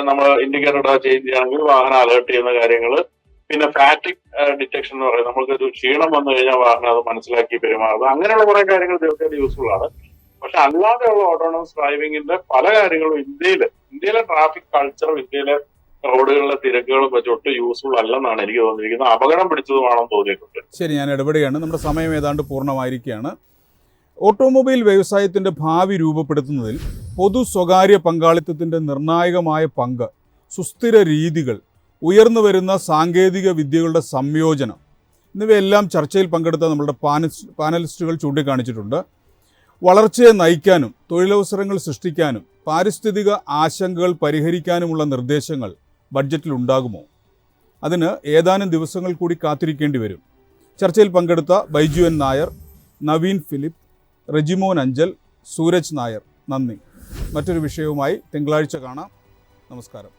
നമ്മൾ ഇൻഡിക്കേറ്റർ ചേഞ്ച് ചെയ്യുകയാണെങ്കിൽ വാഹനം അലേർട്ട് ചെയ്യുന്ന കാര്യങ്ങൾ. പിന്നെ ഫാറ്റിക് ഡിറ്റക്ഷൻ എന്ന് പറയുന്നത് നമുക്കൊരു ക്ഷീണം വന്നു കഴിഞ്ഞാൽ വാഹനം അത് മനസ്സിലാക്കി പെരുമാറുന്നത്. അങ്ങനെയുള്ള കുറെ കാര്യങ്ങൾ തീർച്ചയായിട്ടും യൂസ്ഫുൾ ആണ്. പക്ഷെ അല്ലാതെയുള്ള ഓട്ടോണമസ് ഡ്രൈവിംഗിന്റെ പല കാര്യങ്ങളും ഇന്ത്യയിലെ ട്രാഫിക് കൾച്ചറും ഇന്ത്യയിലെ റോഡുകളിലെ തിരക്കുകളും വെച്ച് ഒട്ടും യൂസ്ഫുൾ അല്ലെന്നാണ് എനിക്ക് തോന്നിയിരിക്കുന്നത്. അപകടം പിടിച്ചതുമാണെന്ന് തോന്നിയിട്ടുണ്ട്. ശരി, ഞാൻ ഇടപെടുകയാണ്. നമ്മുടെ സമയം ഏതാണ്ട് പൂർണ്ണമായിരിക്കുകയാണ്. ഓട്ടോമൊബൈൽ വ്യവസായത്തിൻ്റെ ഭാവി രൂപപ്പെടുത്തുന്നതിൽ പൊതു സ്വകാര്യ പങ്കാളിത്തത്തിൻ്റെ നിർണായകമായ പങ്ക്, സുസ്ഥിര രീതികൾ, ഉയർന്നു വരുന്ന സാങ്കേതിക വിദ്യകളുടെ സംയോജനം എന്നിവയെല്ലാം ചർച്ചയിൽ പങ്കെടുത്ത നമ്മുടെ പാനലിസ്റ്റുകൾ ചൂണ്ടിക്കാണിച്ചിട്ടുണ്ട്. വളർച്ചയെ നയിക്കാനും തൊഴിലവസരങ്ങൾ സൃഷ്ടിക്കാനും പാരിസ്ഥിതിക ആശങ്കകൾ പരിഹരിക്കാനുമുള്ള നിർദ്ദേശങ്ങൾ ബഡ്ജറ്റിൽ ഉണ്ടാകുമോ? അതിന് ഏതാനും ദിവസങ്ങൾ കൂടി കാത്തിരിക്കേണ്ടി വരും. ചർച്ചയിൽ പങ്കെടുത്ത ബൈജു എൻ നായർ, നവീൻ ഫിലിപ്പ്, റെജിമോൻ അഞ്ചൽ, സൂരജ് നായർ, നന്ദി. മറ്റൊരു വിഷയവുമായി തിങ്കളാഴ്ച കാണാം. നമസ്കാരം.